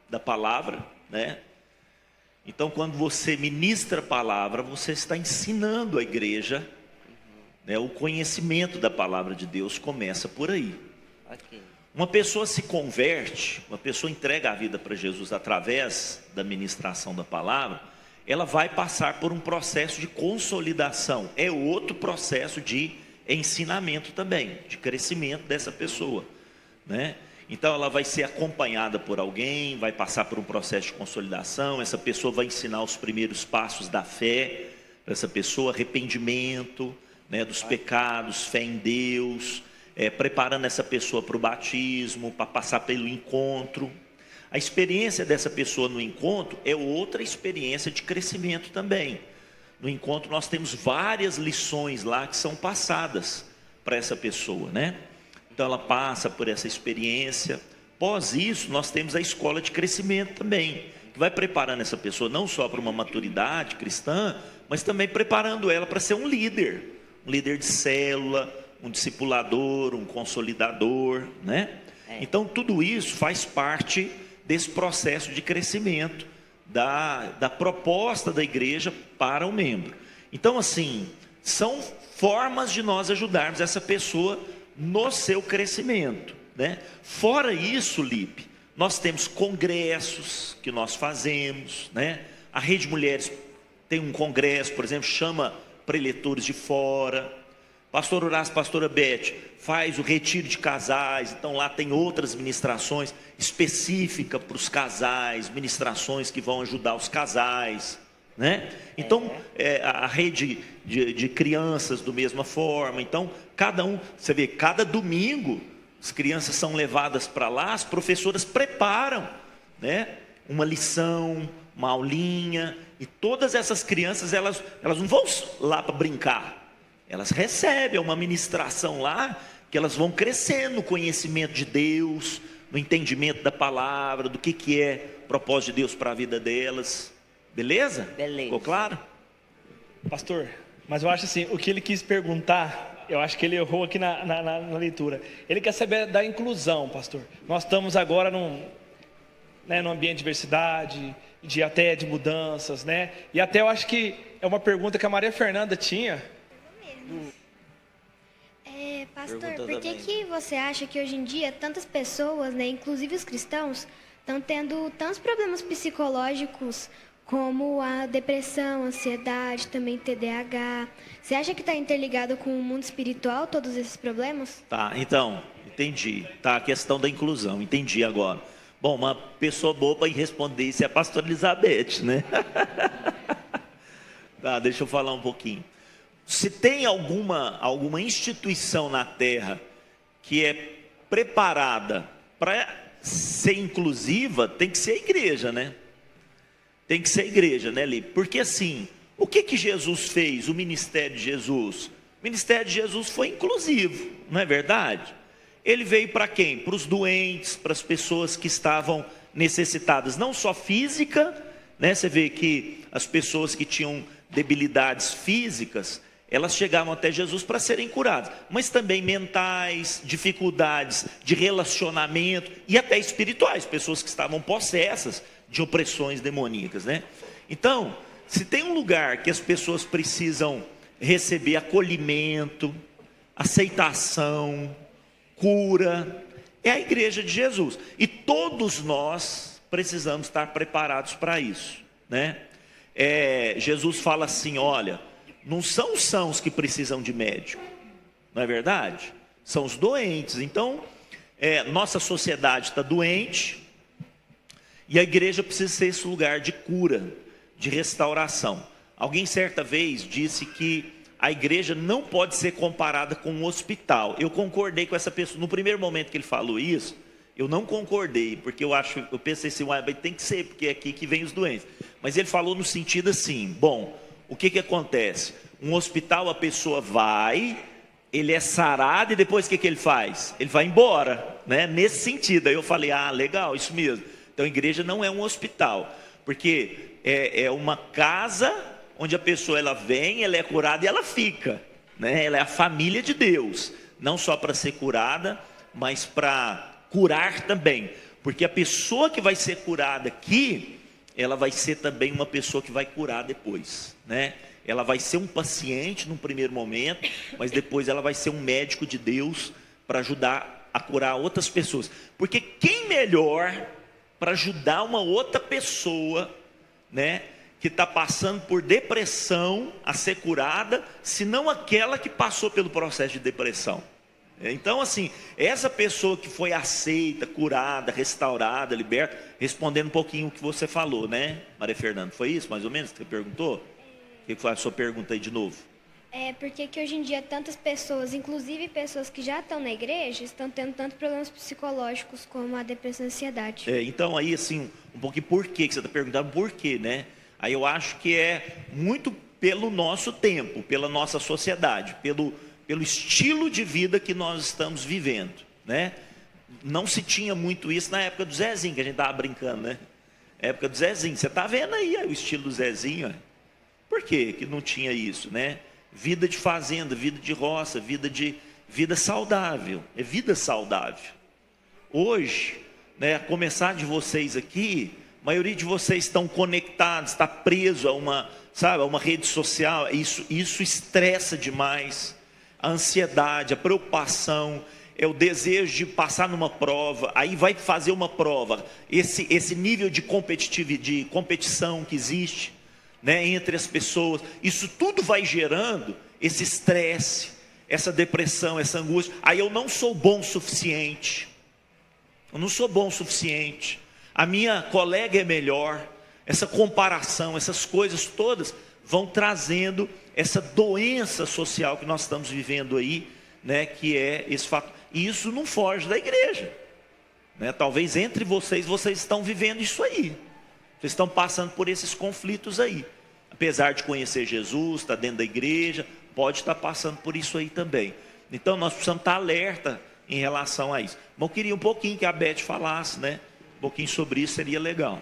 da palavra, né? Então, quando você ministra a palavra, você está ensinando a igreja, né? O conhecimento da palavra de Deus começa por aí. Ok. Uma pessoa se converte, uma pessoa entrega a vida para Jesus através da ministração da palavra, ela vai passar por um processo de consolidação. É outro processo de ensinamento também, de crescimento dessa pessoa, né? Então ela vai ser acompanhada por alguém, vai passar por um processo de consolidação, essa pessoa vai ensinar os primeiros passos da fé para essa pessoa, arrependimento, né, dos pecados, fé em Deus, preparando essa pessoa para o batismo, para passar pelo encontro. A experiência dessa pessoa no encontro é outra experiência de crescimento também. No encontro nós temos várias lições lá que são passadas para essa pessoa, né? Então ela passa por essa experiência. Após isso, nós temos a escola de crescimento também, que vai preparando essa pessoa não só para uma maturidade cristã, mas também preparando ela para ser um líder de célula, um discipulador, um consolidador, né? Então tudo isso faz parte desse processo de crescimento da proposta da igreja para o membro. Então assim, são formas de nós ajudarmos essa pessoa no seu crescimento, né? Fora isso, Lipe, nós temos congressos que nós fazemos, né? A Rede Mulheres tem um congresso, por exemplo, chama preletores de fora. Pastor Horácio, pastora Beth faz o retiro de casais, então lá tem outras ministrações específicas para os casais, ministrações que vão ajudar os casais, né? Então, a rede de crianças do mesma forma. Então, cada um, você vê, cada domingo as crianças são levadas para lá, as professoras preparam, né, uma lição, uma aulinha, e todas essas crianças, elas não vão lá para brincar. Elas recebem uma ministração lá, que elas vão crescendo no conhecimento de Deus, no entendimento da palavra, do que é propósito de Deus para a vida delas. Beleza? Beleza. Ficou claro? Pastor, mas eu acho assim, o que ele quis perguntar, eu acho que ele errou aqui na leitura. Ele quer saber da inclusão, pastor. Nós estamos agora num ambiente de diversidade, até de mudanças, né? E até eu acho que é uma pergunta que a Maria Fernanda tinha. Pastor, por que você acha que hoje em dia tantas pessoas, né, inclusive os cristãos, estão tendo tantos problemas psicológicos como a depressão, ansiedade, também TDAH? Você acha que está interligado com o mundo espiritual, todos esses problemas? Tá, então, entendi. Tá, a questão da inclusão, entendi agora. Bom, uma pessoa boa para responder isso é a pastora Elizabeth, né? Tá, deixa eu falar um pouquinho. Se tem alguma instituição na Terra que é preparada para ser inclusiva, tem que ser a igreja, né? Tem que ser a igreja, né, Li? Porque assim, o que Jesus fez, o ministério de Jesus? O ministério de Jesus foi inclusivo, não é verdade? Ele veio para quem? Para os doentes, para as pessoas que estavam necessitadas, não só física, né? Você vê que as pessoas que tinham debilidades físicas, elas chegavam até Jesus para serem curadas, mas também mentais, dificuldades de relacionamento e até espirituais, pessoas que estavam possessas de opressões demoníacas, né? Então, se tem um lugar que as pessoas precisam receber acolhimento, aceitação, cura, é a igreja de Jesus. E todos nós precisamos estar preparados para isso, né? Jesus fala assim, olha, não são os sãos que precisam de médico, não é verdade? São os doentes. Então, nossa sociedade está doente e a igreja precisa ser esse lugar de cura, de restauração. Alguém certa vez disse que a igreja não pode ser comparada com um hospital. Eu concordei com essa pessoa. No primeiro momento que ele falou isso, eu não concordei, porque eu pensei assim, tem que ser, porque é aqui que vem os doentes. Mas ele falou no sentido assim, bom, o que acontece? Um hospital, a pessoa vai, ele é sarado e depois o que ele faz? Ele vai embora, né? Nesse sentido. Aí eu falei, legal, isso mesmo. Então a igreja não é um hospital, porque é uma casa onde a pessoa ela vem, ela é curada e ela fica, né? Ela é a família de Deus, não só para ser curada, mas para curar também, porque a pessoa que vai ser curada aqui, ela vai ser também uma pessoa que vai curar depois, né? Ela vai ser um paciente num primeiro momento, mas depois ela vai ser um médico de Deus para ajudar a curar outras pessoas. Porque quem melhor para ajudar uma outra pessoa, né, que está passando por depressão a ser curada, se não aquela que passou pelo processo de depressão? Então, assim, essa pessoa que foi aceita, curada, restaurada, liberta, respondendo um pouquinho o que você falou, né, Maria Fernanda? Foi isso, mais ou menos, que você perguntou? O que foi a sua pergunta aí de novo? Porque que hoje em dia tantas pessoas, inclusive pessoas que já estão na igreja, estão tendo tantos problemas psicológicos como a depressão e a ansiedade. Então, aí, assim, um pouquinho por quê, que você está perguntando por quê, né? Aí eu acho que é muito pelo nosso tempo, pela nossa sociedade, pelo estilo de vida que nós estamos vivendo, né? Não se tinha muito isso na época do Zezinho, que a gente estava brincando, né? Época do Zezinho, você está vendo aí o estilo do Zezinho? Por quê que não tinha isso, né? Vida de fazenda, vida de roça, vida saudável, é vida saudável. Hoje, né, a começar de vocês aqui, a maioria de vocês estão conectados, está preso a uma rede social, isso estressa demais. A ansiedade, a preocupação, é o desejo de passar numa prova, aí vai fazer uma prova, esse nível de competição que existe, né, entre as pessoas, isso tudo vai gerando esse estresse, essa depressão, essa angústia. Aí eu não sou bom o suficiente, a minha colega é melhor, essa comparação, essas coisas todas vão trazendo essa doença social que nós estamos vivendo aí, né, que é esse fato. E isso não foge da igreja, né? Talvez entre vocês estão vivendo isso aí. Vocês estão passando por esses conflitos aí. Apesar de conhecer Jesus, estar dentro da igreja, pode estar passando por isso aí também. Então nós precisamos estar alerta em relação a isso. Mas eu queria um pouquinho que a Beth falasse, né? Um pouquinho sobre isso seria legal.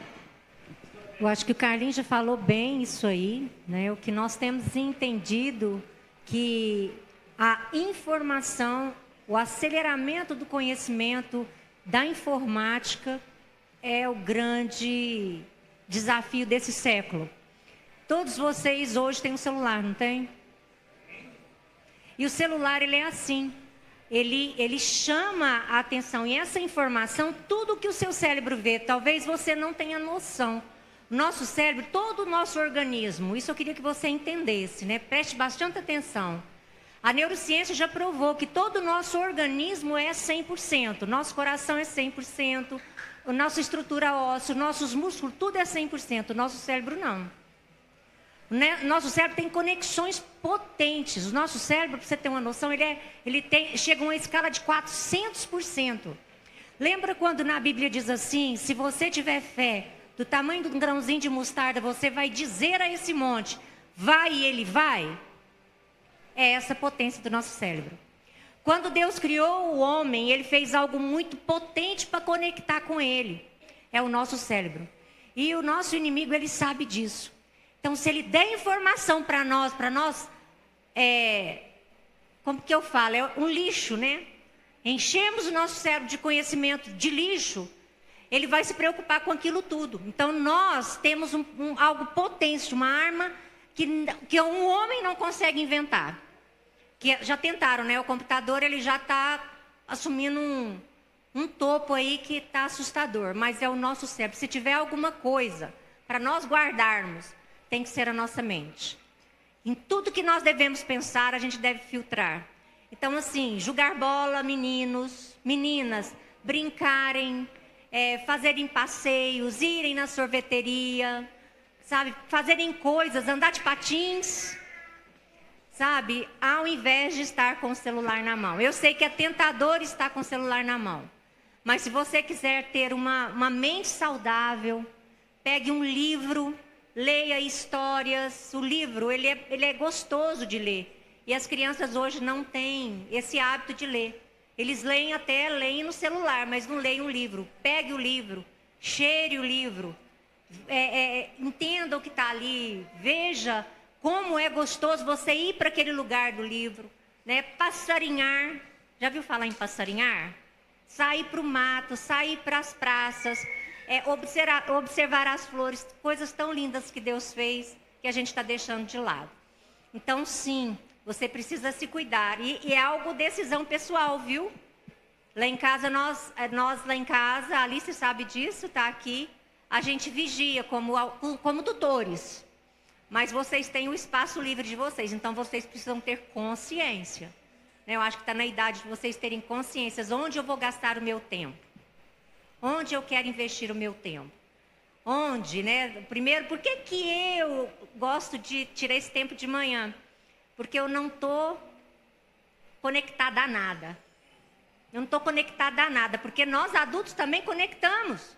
Eu acho que o Carlinhos já falou bem isso aí, né? O que nós temos entendido que a informação, o aceleramento do conhecimento da informática é o grande desafio desse século. Todos vocês hoje têm um celular, não tem? E o celular, ele é assim. Ele chama a atenção. E essa informação, tudo que o seu cérebro vê, talvez você não tenha noção. O nosso cérebro, todo o nosso organismo, isso eu queria que você entendesse, né? Preste bastante atenção. A neurociência já provou que todo o nosso organismo é 100%. Nosso coração é 100%. A nossa estrutura óssea, nossos músculos, tudo é 100%. O nosso cérebro não. Nosso cérebro tem conexões potentes. O nosso cérebro, para você ter uma noção, chega a uma escala de 400%. Lembra quando na Bíblia diz assim, se você tiver fé do tamanho de um grãozinho de mostarda, você vai dizer a esse monte, vai e ele vai? É essa a potência do nosso cérebro. Quando Deus criou o homem, ele fez algo muito potente para conectar com ele. É o nosso cérebro. E o nosso inimigo, ele sabe disso. Então, se ele der informação para nós, como que eu falo? É um lixo, né? Enchemos o nosso cérebro de conhecimento de lixo, ele vai se preocupar com aquilo tudo. Então, nós temos algo potente, uma arma que um homem não consegue inventar. Que já tentaram, né? O computador, ele já está assumindo um topo aí que está assustador, mas é o nosso cérebro. Se tiver alguma coisa para nós guardarmos, tem que ser a nossa mente. Em tudo que nós devemos pensar, a gente deve filtrar. Então, assim, jogar bola, meninos, meninas, brincarem, fazerem passeios, irem na sorveteria, sabe? Fazerem coisas, andar de patins, sabe? Ao invés de estar com o celular na mão. Eu sei que é tentador estar com o celular na mão. Mas se você quiser ter uma mente saudável, pegue um livro, leia histórias. O livro, ele é gostoso de ler. E as crianças hoje não têm esse hábito de ler. Eles leem no celular, mas não leem um livro. Pegue o livro, cheire o livro, entenda o que está ali, veja como é gostoso você ir para aquele lugar do livro, né? Passarinhar, já viu falar em passarinhar? Sair para o mato, sair para as praças, observar as flores, coisas tão lindas que Deus fez, que a gente está deixando de lado. Então, sim, você precisa se cuidar, e é algo decisão pessoal, viu? Lá em casa, nós lá em casa, a Alice sabe disso, está aqui, a gente vigia como tutores. Mas vocês têm o espaço livre de vocês, então vocês precisam ter consciência. Eu acho que está na idade de vocês terem consciência. Onde eu vou gastar o meu tempo? Onde eu quero investir o meu tempo? Onde, né? Primeiro, por que eu gosto de tirar esse tempo de manhã? Porque eu não estou conectada a nada. Eu não estou conectada a nada, porque nós adultos também conectamos.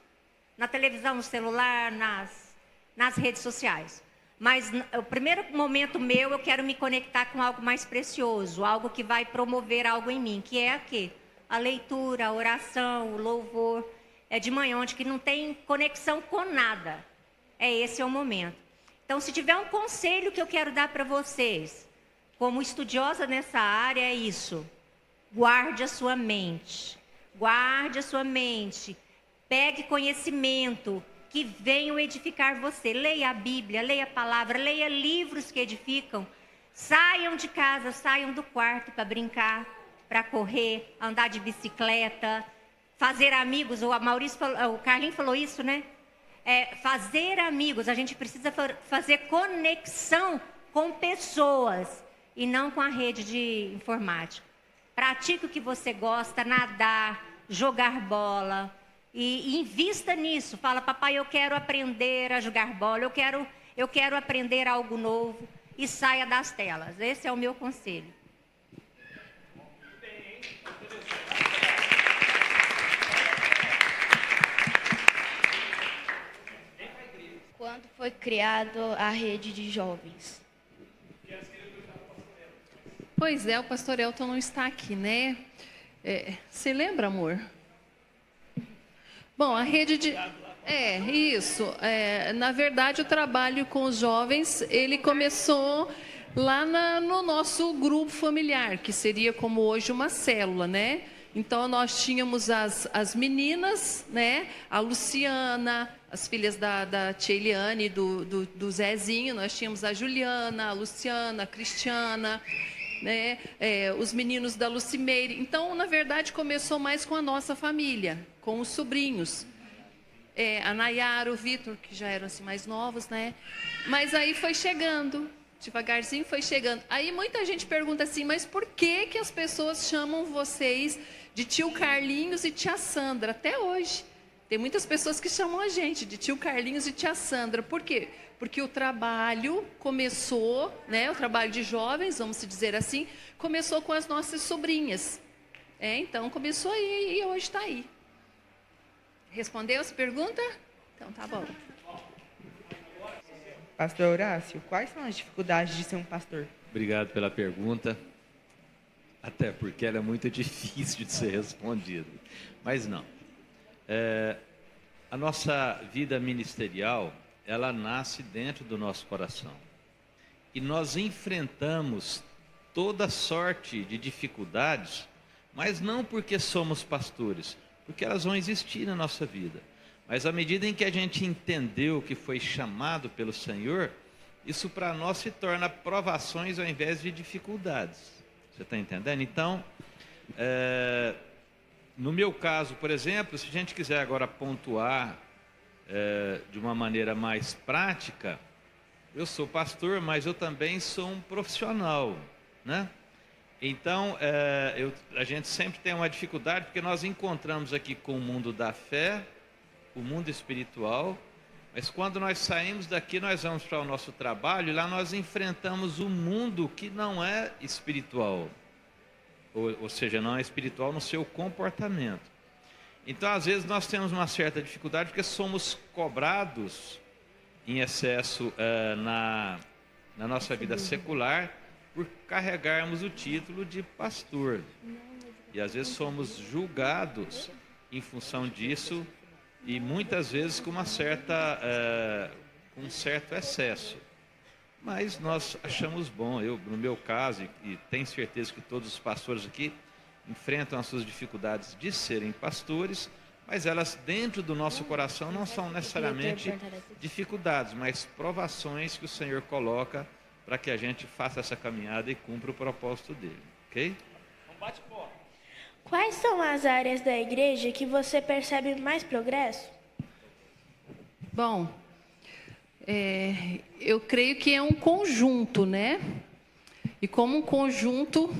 Na televisão, no celular, nas redes sociais. Mas o primeiro momento meu, eu quero me conectar com algo mais precioso, algo que vai promover algo em mim, que é aqui, a leitura, a oração, o louvor. É de manhã, onde que não tem conexão com nada. Esse é o momento. Então, se tiver um conselho que eu quero dar para vocês, como estudiosa nessa área, é isso. Guarde a sua mente. Guarde a sua mente. Pegue conhecimento que venham edificar você. Leia a Bíblia, leia a palavra, leia livros que edificam. Saiam de casa, saiam do quarto para brincar, para correr, andar de bicicleta, fazer amigos. O Carlinhos falou isso, né? Fazer amigos. A gente precisa fazer conexão com pessoas e não com a rede de informática. Pratique o que você gosta, nadar, jogar bola. E invista nisso. Fala, papai, eu quero aprender a jogar bola, eu quero aprender algo novo. E saia das telas. Esse é o meu conselho. Quando foi criado a rede de jovens? Pois é, o pastor Elton não está aqui, né? Você lembra, amor? Bom, a rede de... isso. Na verdade, o trabalho com os jovens, ele começou lá no nosso grupo familiar, que seria como hoje uma célula, né? Então, nós tínhamos as meninas, né? A Luciana, as filhas da tia Eliane e do Zezinho. Nós tínhamos a Juliana, a Luciana, a Cristiana, né? Os meninos da Lucimeire. Então, na verdade, começou mais com a nossa família, com os sobrinhos. A Nayara, o Vitor, que já eram assim, mais novos, né? Mas aí foi chegando, devagarzinho foi chegando. Aí muita gente pergunta assim, mas por que as pessoas chamam vocês de tio Carlinhos e tia Sandra? Até hoje. Tem muitas pessoas que chamam a gente de tio Carlinhos e tia Sandra. Por quê? Porque o trabalho começou, né? O trabalho de jovens, vamos dizer assim, começou com as nossas sobrinhas. Então começou aí e hoje está aí. Respondeu essa pergunta? Então tá bom. Pastor Horácio, quais são as dificuldades de ser um pastor? Obrigado pela pergunta. Até porque ela é muito difícil de ser respondida. Mas não. A nossa vida ministerial, ela nasce dentro do nosso coração. E nós enfrentamos toda sorte de dificuldades, mas não porque somos pastores, porque elas vão existir na nossa vida. Mas à medida em que a gente entendeu que foi chamado pelo Senhor, isso para nós se torna provações ao invés de dificuldades. Você está entendendo? Então, no meu caso, por exemplo, se a gente quiser agora pontuar de uma maneira mais prática, eu sou pastor, mas eu também sou um profissional, né? Então, a gente sempre tem uma dificuldade, porque nós encontramos aqui com o mundo da fé, o mundo espiritual, mas quando nós saímos daqui, nós vamos para o nosso trabalho, e lá nós enfrentamos o mundo que não é espiritual, ou seja, não é espiritual no seu comportamento. Então, às vezes, nós temos uma certa dificuldade, porque somos cobrados em excesso na nossa vida secular, por carregarmos o título de pastor. E às vezes somos julgados em função disso e muitas vezes com um certo excesso. Mas nós achamos bom, no meu caso, e tenho certeza que todos os pastores aqui enfrentam as suas dificuldades de serem pastores, mas elas dentro do nosso coração não são necessariamente dificuldades, mas provações que o Senhor coloca para que a gente faça essa caminhada e cumpra o propósito dele, ok? Quais são as áreas da igreja que você percebe mais progresso? Bom, eu creio que é um conjunto, né? E como um conjunto,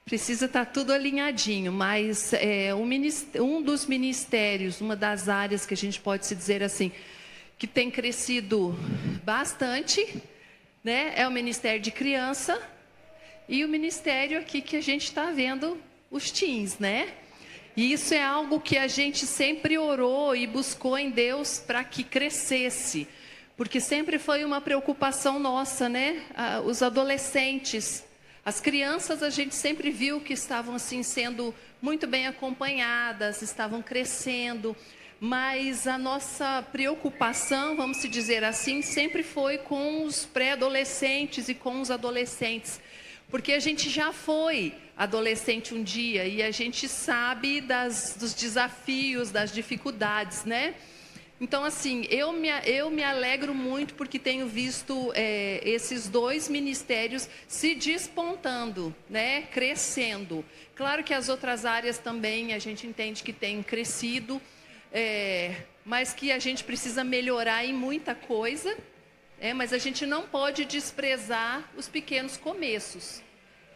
precisa estar tudo alinhadinho, mas um dos ministérios, uma das áreas que a gente pode se dizer assim, que tem crescido bastante, né? É o Ministério de Criança e o ministério aqui que a gente está vendo, os teens, né? E isso é algo que a gente sempre orou e buscou em Deus para que crescesse, porque sempre foi uma preocupação nossa, né? Os adolescentes, as crianças, a gente sempre viu que estavam assim sendo muito bem acompanhadas, estavam crescendo, mas a nossa preocupação, vamos se dizer assim, sempre foi com os pré-adolescentes e com os adolescentes, porque a gente já foi adolescente um dia e a gente sabe dos desafios, das dificuldades, né? Então, assim, eu me alegro muito porque tenho visto esses dois ministérios se despontando, né? Crescendo. Claro que as outras áreas também a gente entende que têm crescido, mas que a gente precisa melhorar em muita coisa, mas a gente não pode desprezar os pequenos começos,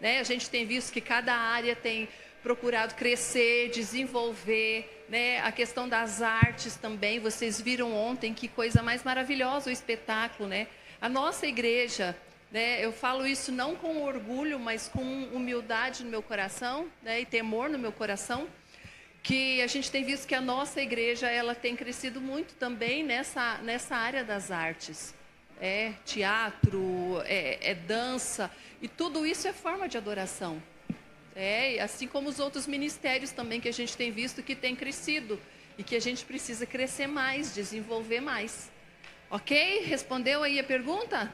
né? A gente tem visto que cada área tem procurado crescer, desenvolver, né? A questão das artes também, vocês viram ontem que coisa mais maravilhosa o espetáculo, né? A nossa igreja, né? Eu falo isso não com orgulho, mas com humildade no meu coração, né? E temor no meu coração, que a gente tem visto que a nossa igreja ela tem crescido muito também nessa área das artes. Teatro, dança, e tudo isso é forma de adoração. Assim como os outros ministérios também que a gente tem visto que tem crescido e que a gente precisa crescer mais, desenvolver mais. Ok? Respondeu aí a pergunta?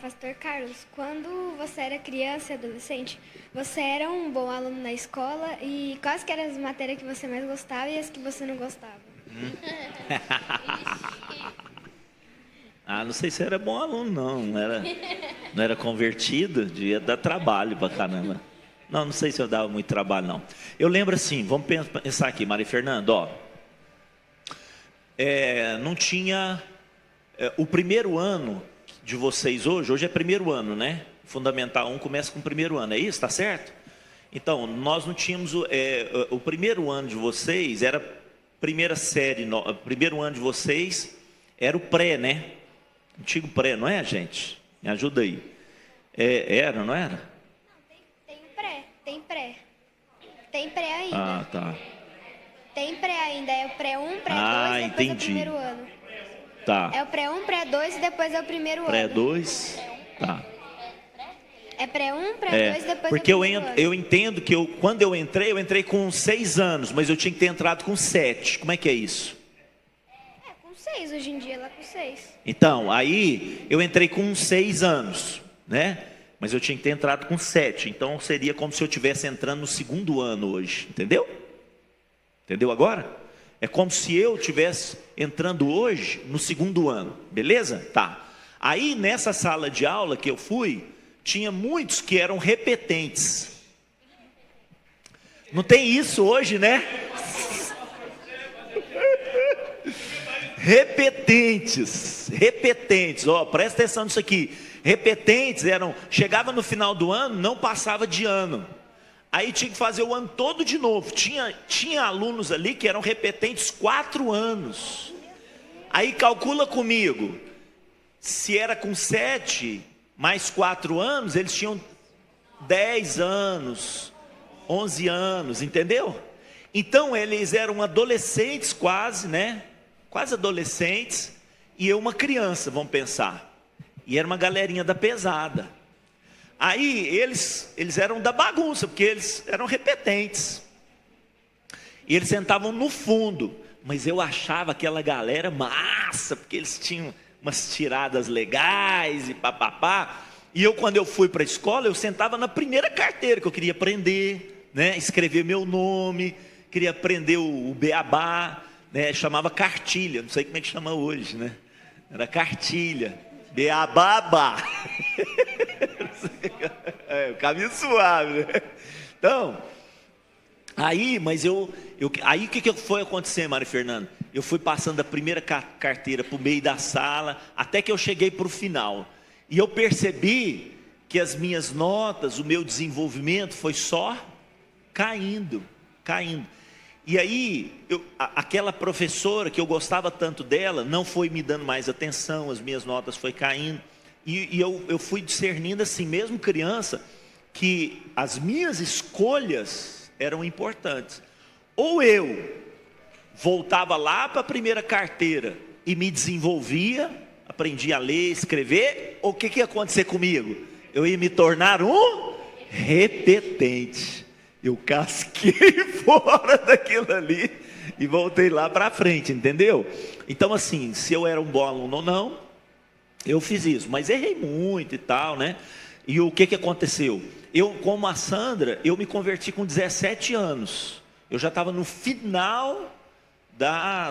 Pastor Carlos, quando você era criança e adolescente, você era um bom aluno na escola e quais que eram as matérias que você mais gostava e as que você não gostava? Não sei se era bom aluno, não era convertido, devia dar trabalho pra caramba. Não sei se eu dava muito trabalho, não. Eu lembro assim, vamos pensar aqui, Maria Fernanda, não tinha, o primeiro ano de vocês hoje é primeiro ano, né? Fundamental 1 começa com o primeiro ano, é isso? Tá certo? Então, nós não tínhamos, o primeiro ano de vocês era primeira série, primeiro ano de vocês era o pré, né? Antigo pré, não é, gente? Me ajuda aí. Era, não era? Não, tem pré. Tem pré ainda. Tá. Tem pré ainda, é o pré 1, pré 2, depois é o primeiro ano. Tá. É o pré 1, pré 2 e depois é o primeiro ano. Pré 2, tá. É pré 1, pré 2 e depois porque é o primeiro ano. Eu entendo que quando eu entrei com 6 anos, mas eu tinha que ter entrado com 7. Como é que é isso? Com 6, hoje em dia, lá com 6. Então, aí eu entrei com 6 anos, né? Mas eu tinha que ter entrado com 7. Então seria como se eu estivesse entrando no segundo ano hoje, entendeu? Entendeu agora? É como se eu estivesse entrando hoje no segundo ano, beleza? Tá. Aí nessa sala de aula que eu fui, tinha muitos que eram repetentes. Não tem isso hoje, né? Repetentes, presta atenção nisso aqui. Repetentes chegava no final do ano, não passava de ano. Aí tinha que fazer o ano todo de novo. Tinha alunos ali que eram repetentes 4 anos. Aí calcula comigo, se era com 7 mais 4 anos, eles tinham 10 anos, 11 anos, entendeu? Então eles eram adolescentes quase, né? Quase adolescentes, e eu uma criança, vamos pensar. E era uma galerinha da pesada. Aí eles eram da bagunça, porque eles eram repetentes. E eles sentavam no fundo, mas eu achava aquela galera massa, porque eles tinham umas tiradas legais e papapá. E eu, quando eu fui para a escola, eu sentava na primeira carteira, que eu queria aprender, né? Escrever meu nome, queria aprender o beabá, né? Chamava cartilha, não sei como é que chama hoje, né? Era cartilha, beabá. O caminho suave, né? Então, aí o que foi acontecer, Maria Fernanda? Eu fui passando a primeira carteira para o meio da sala, até que eu cheguei para o final. E eu percebi que as minhas notas, o meu desenvolvimento foi só caindo. E aí, aquela professora que eu gostava tanto dela, não foi me dando mais atenção, as minhas notas foi caindo. E eu fui discernindo assim, mesmo criança, que as minhas escolhas eram importantes. Ou eu voltava lá para a primeira carteira e me desenvolvia, aprendia a ler, escrever, ou o que ia acontecer comigo? Eu ia me tornar um repetente. Eu casquei fora daquilo ali e voltei lá para frente, entendeu? Então assim, se eu era um bom aluno ou não, eu fiz isso, mas errei muito e tal, né? E o que aconteceu? Eu, como a Sandra, eu me converti com 17 anos. Eu já estava no final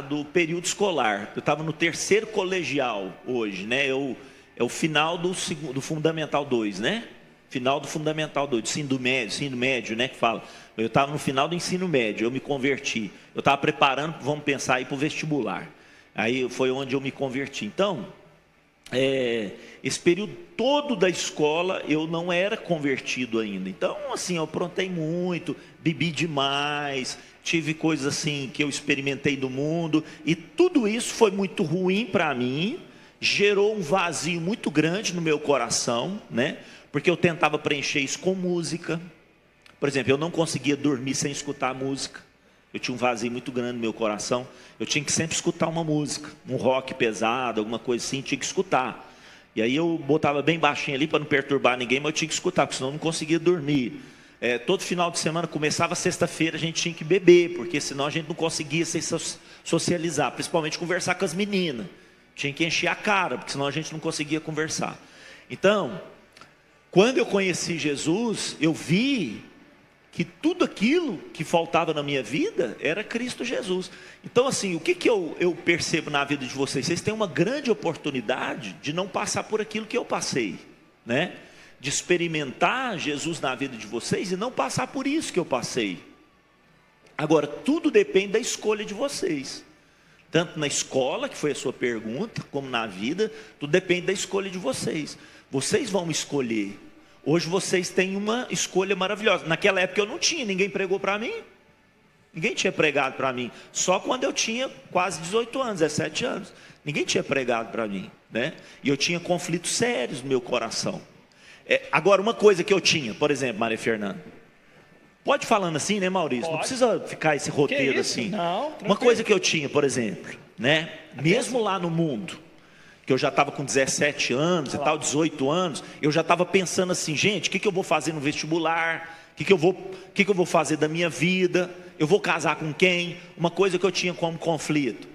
do período escolar. Eu estava no terceiro colegial hoje, né? É o final do Fundamental 2, né? Final do Fundamental 2, ensino médio, né? Que fala. Eu estava no final do ensino médio, eu me converti. Eu estava preparando, vamos pensar aí para o vestibular. Aí foi onde eu me converti. Então, esse período todo da escola eu não era convertido ainda. Então, assim, eu aprontei muito, bebi demais, tive coisas assim que eu experimentei do mundo, e tudo isso foi muito ruim para mim, gerou um vazio muito grande no meu coração, né? Porque eu tentava preencher isso com música. Por exemplo, eu não conseguia dormir sem escutar música. Eu tinha um vazio muito grande no meu coração. Eu tinha que sempre escutar uma música, um rock pesado, alguma coisa assim, tinha que escutar. E aí eu botava bem baixinho ali para não perturbar ninguém, mas eu tinha que escutar, porque senão eu não conseguia dormir. Todo final de semana, começava sexta-feira, a gente tinha que beber, porque senão a gente não conseguia se socializar, principalmente conversar com as meninas. Tinha que encher a cara, porque senão a gente não conseguia conversar. Então, quando eu conheci Jesus, eu vi que tudo aquilo que faltava na minha vida era Cristo Jesus. Então assim, o que eu percebo na vida de vocês? Vocês têm uma grande oportunidade de não passar por aquilo que eu passei, né? De experimentar Jesus na vida de vocês e não passar por isso que eu passei. Agora, tudo depende da escolha de vocês. Tanto na escola, que foi a sua pergunta, como na vida, tudo depende da escolha de vocês. Vocês vão escolher. Hoje vocês têm uma escolha maravilhosa. Naquela época eu não tinha, ninguém pregou para mim. Ninguém tinha pregado para mim. Só quando eu tinha quase 18 anos, 17 anos. Ninguém tinha pregado para mim, né? E eu tinha conflitos sérios no meu coração. Agora, uma coisa que eu tinha, por exemplo, Maria Fernanda. Pode falando assim, né, Maurício? Pode. Não precisa ficar esse roteiro assim. Não, uma coisa que eu tinha, por exemplo, né? Mesmo lá no mundo, que eu já estava com 17 anos e tal, 18 anos, eu já estava pensando assim, gente, o que eu vou fazer no vestibular? O que eu vou fazer da minha vida? Eu vou casar com quem? Uma coisa que eu tinha como conflito.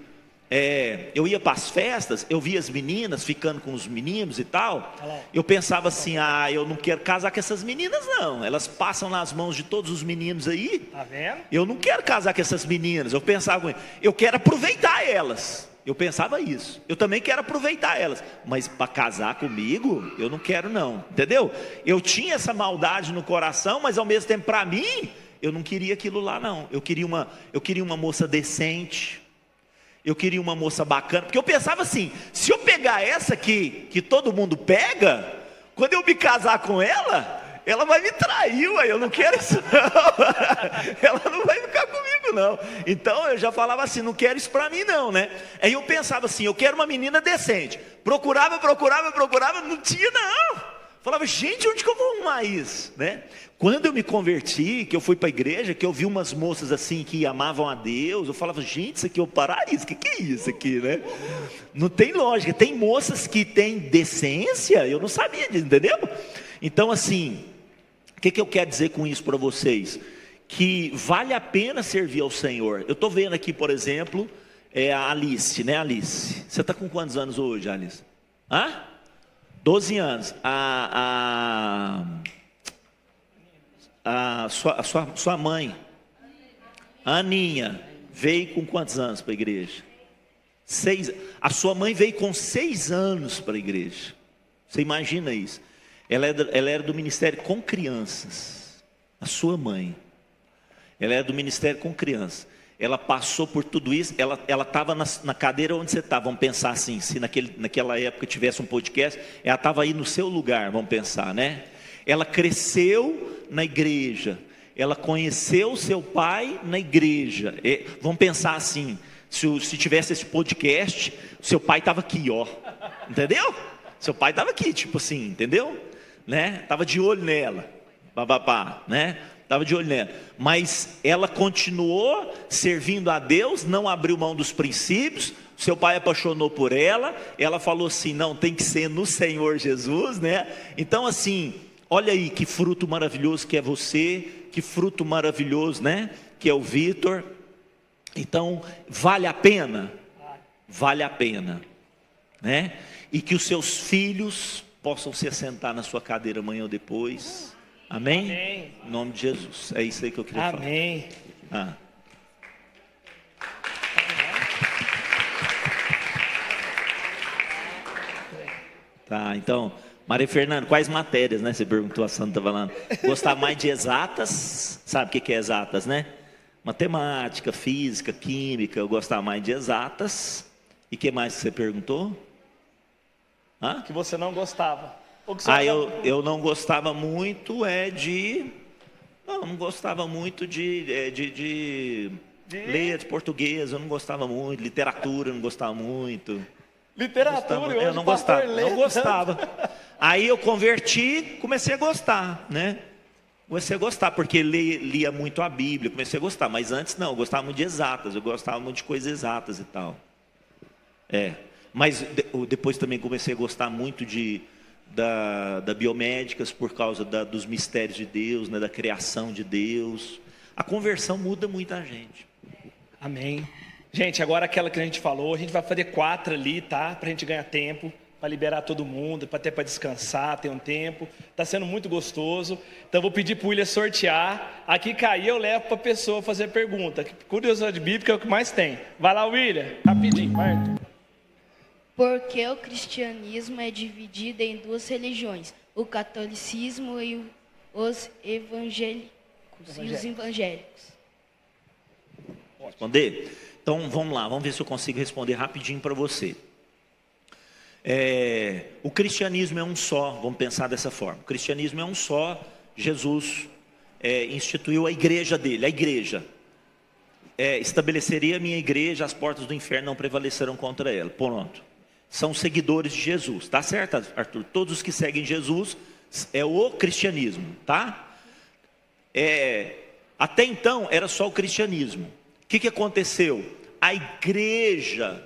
Eu ia para as festas, eu via as meninas ficando com os meninos e tal. Eu pensava assim, eu não quero casar com essas meninas não. Elas passam nas mãos de todos os meninos aí. Tá vendo? Eu não quero casar com essas meninas. Eu pensava, eu quero aproveitar elas. Eu pensava isso. Eu também quero aproveitar elas. Mas para casar comigo, eu não quero não. Entendeu? Eu tinha essa maldade no coração, mas ao mesmo tempo, para mim, eu não queria aquilo lá não. Eu queria uma moça decente. Eu queria uma moça bacana. Porque eu pensava assim, se eu pegar essa aqui, que todo mundo pega, quando eu me casar com ela vai me trair, ué, eu não quero isso não. Ela não vai ficar comigo não. Então eu já falava assim, não quero isso para mim não, né? Aí eu pensava assim, eu quero uma menina decente. Procurava, não tinha não. Falava, gente, onde que eu vou arrumar isso, né? Quando eu me converti, que eu fui para a igreja, que eu vi umas moças assim que amavam a Deus, eu falava, gente, isso aqui é o paraíso, o que é isso aqui, né? Não tem lógica. Tem moças que têm decência, eu não sabia disso, entendeu? Então assim, o que eu quero dizer com isso para vocês? que vale a pena servir ao Senhor. Eu estou vendo aqui, por exemplo, a Alice, né, Alice? Você está com quantos anos hoje, Alice? 12 anos. Sua mãe, a Aninha, veio com quantos anos para a igreja? 6. A sua mãe veio com 6 anos para a igreja. Você imagina isso? Ela era do ministério com crianças. A sua mãe. Ela era do ministério com crianças. Ela passou por tudo isso. Ela estava na cadeira onde você estava. Vamos pensar assim, se naquela época tivesse um podcast, ela estava aí no seu lugar, vamos pensar, né? Ela cresceu na igreja. Ela conheceu seu pai na igreja. Vamos pensar assim, se tivesse esse podcast, seu pai estava aqui, ó. Entendeu? Seu pai estava aqui, tipo assim, entendeu? Né? Estava de olho nela. Bababá, né? Estava de olho nela. Mas ela continuou servindo a Deus, não abriu mão dos princípios. Seu pai apaixonou por ela. Ela falou assim, não, tem que ser no Senhor Jesus, né? Então assim, olha aí que fruto maravilhoso que é você, que fruto maravilhoso, né? Que é o Vitor. Então, vale a pena? Vale a pena, né? E que os seus filhos possam se assentar na sua cadeira amanhã ou depois. Amém? Amém. Em nome de Jesus. É isso aí que eu queria falar. Amém. Tá, então, Maria Fernanda, quais matérias, né? Você perguntou, a Sandra estava falando. Gostar mais de exatas? Sabe o que é exatas, né? Matemática, física, química. Eu gostava mais de exatas. E o que mais que você perguntou? Que você não gostava. Eu não gostava muito não gostava muito de ler português, eu não gostava muito, literatura eu não gostava muito. Literatura, eu não gostava. Aí eu converti, comecei a gostar, né? Comecei a gostar, porque lia muito a Bíblia, comecei a gostar, mas antes não, eu gostava muito de exatas, eu gostava muito de coisas exatas e tal. Mas depois também comecei a gostar muito da biomédicas por causa dos mistérios de Deus, né, da criação de Deus. A conversão muda muita gente. Amém. Gente, agora aquela que a gente falou, a gente vai fazer 4 ali, tá? Pra gente ganhar tempo, para liberar todo mundo, para descansar, ter um tempo. Tá sendo muito gostoso. Então eu vou pedir pro William sortear. Aqui cair eu levo para a pessoa fazer pergunta. Curiosidade bíblica é o que mais tem. Vai lá, William, rapidinho, vai. Por que o cristianismo é dividido em 2 religiões? O catolicismo e os evangélicos. E os evangélicos. Responder? Então vamos lá, vamos ver se eu consigo responder rapidinho para você. O cristianismo é um só, vamos pensar dessa forma. O cristianismo é um só. Jesus instituiu a igreja dele, a igreja. Estabeleceria a minha igreja, as portas do inferno não prevalecerão contra ela. Pronto. São seguidores de Jesus, tá certo, Arthur? Todos os que seguem Jesus é o cristianismo, tá? Até então era só o cristianismo. O que aconteceu? A igreja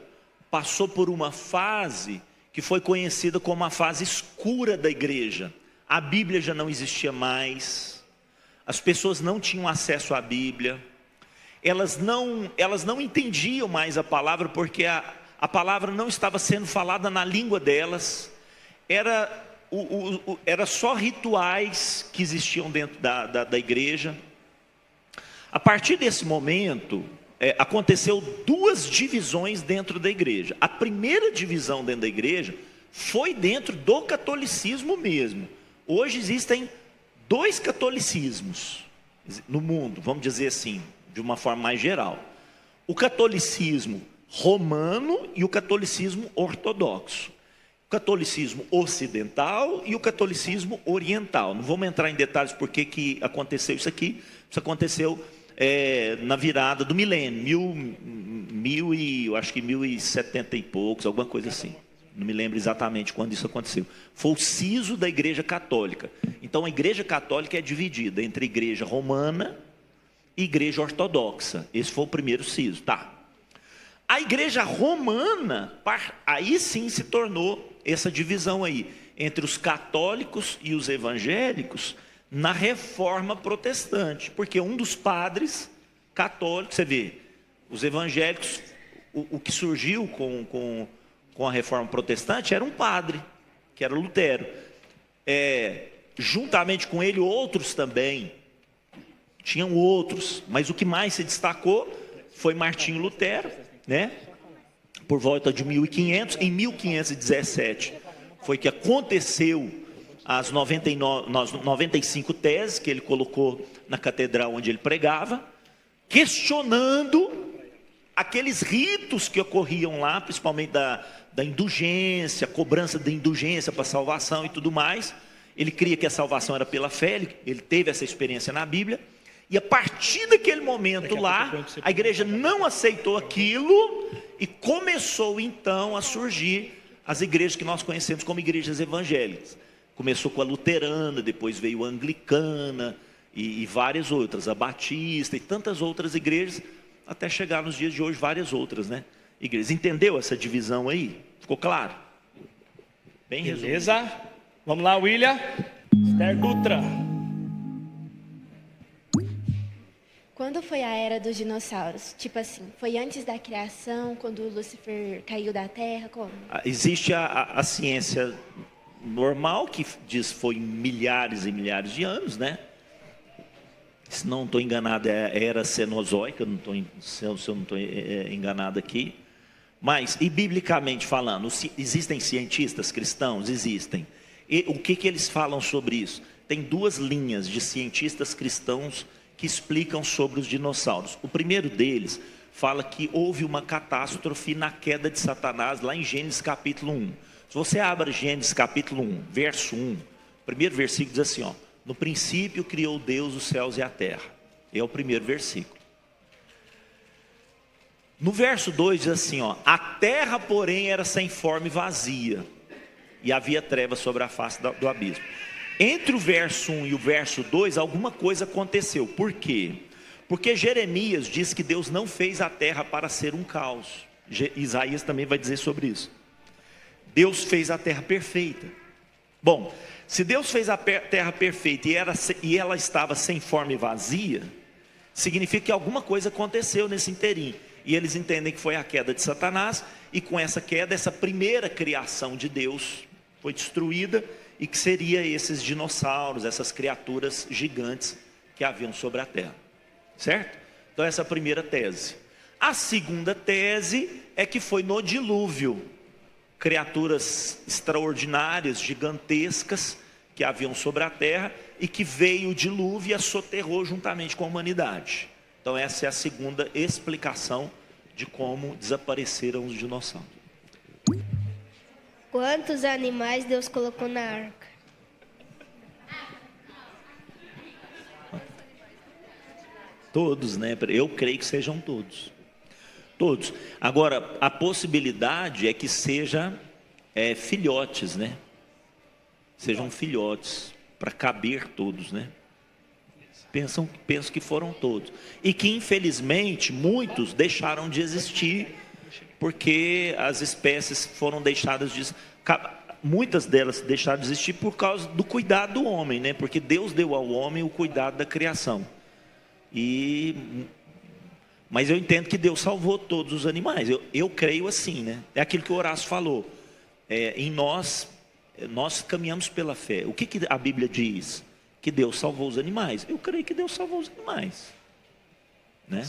passou por uma fase que foi conhecida como a fase escura da igreja. A Bíblia já não existia mais, as pessoas não tinham acesso à Bíblia, elas não entendiam mais a palavra, porque a palavra não estava sendo falada na língua delas, era só rituais que existiam dentro da igreja. A partir desse momento, aconteceu 2 divisões dentro da igreja. A primeira divisão dentro da igreja foi dentro do catolicismo mesmo. Hoje existem 2 catolicismos no mundo, vamos dizer assim, de uma forma mais geral. O catolicismo romano e o catolicismo ortodoxo. O catolicismo ocidental e o catolicismo oriental. Não vamos entrar em detalhes porque que aconteceu isso aqui. Isso aconteceu na virada do milênio, eu acho que 1070 e poucos, alguma coisa assim. Não me lembro exatamente quando isso aconteceu. Foi o siso da igreja católica. Então a igreja católica é dividida entre igreja romana e igreja ortodoxa. Esse foi o primeiro siso, tá? A igreja romana, aí sim se tornou essa divisão aí, entre os católicos e os evangélicos, na Reforma Protestante, porque um dos padres católicos, você vê, os evangélicos, o que surgiu com a Reforma Protestante era um padre, que era Lutero. Juntamente com ele, outros também, tinham outros, mas o que mais se destacou foi Martinho Lutero, né? Por volta de 1500, em 1517, foi que aconteceu as 95 teses que ele colocou na catedral onde ele pregava, questionando aqueles ritos que ocorriam lá, principalmente da indulgência, cobrança da indulgência para salvação e tudo mais. Ele cria que a salvação era pela fé, ele teve essa experiência na Bíblia, e a partir daquele momento lá, a igreja não aceitou aquilo, e começou então a surgir as igrejas que nós conhecemos como igrejas evangélicas. Começou com a luterana, depois veio a anglicana, e várias outras, a batista e tantas outras igrejas, até chegar nos dias de hoje várias outras, né, igrejas. Entendeu essa divisão aí? Ficou claro? Bem resumido. Beleza? Vamos lá, William. Esther Dutra. Quando foi a era dos dinossauros? Tipo assim, foi antes da criação, quando Lúcifer caiu da Terra? Como? Existe a ciência normal, que diz que foi milhares e milhares de anos, né? Se não estou enganado, é a era cenozoica, se eu não estou enganado aqui. Mas, e biblicamente falando, existem cientistas cristãos? Existem. E o que eles falam sobre isso? Tem duas linhas de cientistas cristãos que explicam sobre os dinossauros. O primeiro deles fala que houve uma catástrofe na queda de Satanás, lá em Gênesis capítulo 1. Se você abre Gênesis capítulo 1, verso 1, o primeiro versículo diz assim, ó: no princípio criou Deus os céus e a terra. É o primeiro versículo. No verso 2 diz assim, ó: a terra, porém, era sem forma e vazia, e havia trevas sobre a face do abismo. Entre o verso 1 e o verso 2, alguma coisa aconteceu. Por quê? Porque Jeremias diz que Deus não fez a terra para ser um caos. Isaías também vai dizer sobre isso. Deus fez a terra perfeita. Bom, se Deus fez a terra perfeita e ela estava sem forma e vazia, significa que alguma coisa aconteceu nesse inteirinho. E eles entendem que foi a queda de Satanás, e com essa queda, essa primeira criação de Deus foi destruída, e que seria esses dinossauros, essas criaturas gigantes que haviam sobre a terra. Certo? Então essa é a primeira tese. A segunda tese é que foi no dilúvio, criaturas extraordinárias, gigantescas, que haviam sobre a terra, e que veio o dilúvio e a soterrou juntamente com a humanidade. Então essa é a segunda explicação de como desapareceram os dinossauros. Quantos animais Deus colocou na arca? Todos, né? Eu creio que sejam todos. Todos. Agora, a possibilidade é que seja filhotes, né? Sejam filhotes, para caber todos, né? Penso que foram todos. E que, infelizmente, muitos deixaram de existir, porque as espécies foram deixadas de... Muitas delas deixaram de existir por causa do cuidado do homem, né? Porque Deus deu ao homem o cuidado da criação. Mas eu entendo que Deus salvou todos os animais. Eu creio assim, né? É aquilo que o Horácio falou. Em nós caminhamos pela fé. O que a Bíblia diz? Que Deus salvou os animais. Eu creio que Deus salvou os animais, né?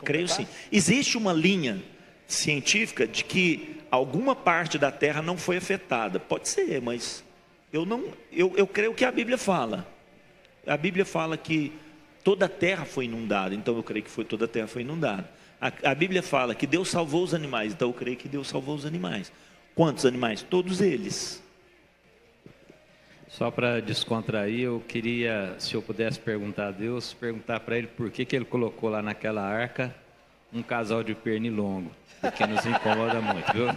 Creio sim. Existe uma linha científica de que alguma parte da terra não foi afetada. Pode ser, mas eu creio que a Bíblia fala. A Bíblia fala que toda a terra foi inundada. Então eu creio que toda a terra foi inundada. A Bíblia fala que Deus salvou os animais. Então eu creio que Deus salvou os animais. Quantos animais? Todos eles. Só para descontrair, eu queria, se eu pudesse perguntar a Deus, perguntar para Ele por que Ele colocou lá naquela arca um casal de pernilongo, porque nos incomoda muito, viu?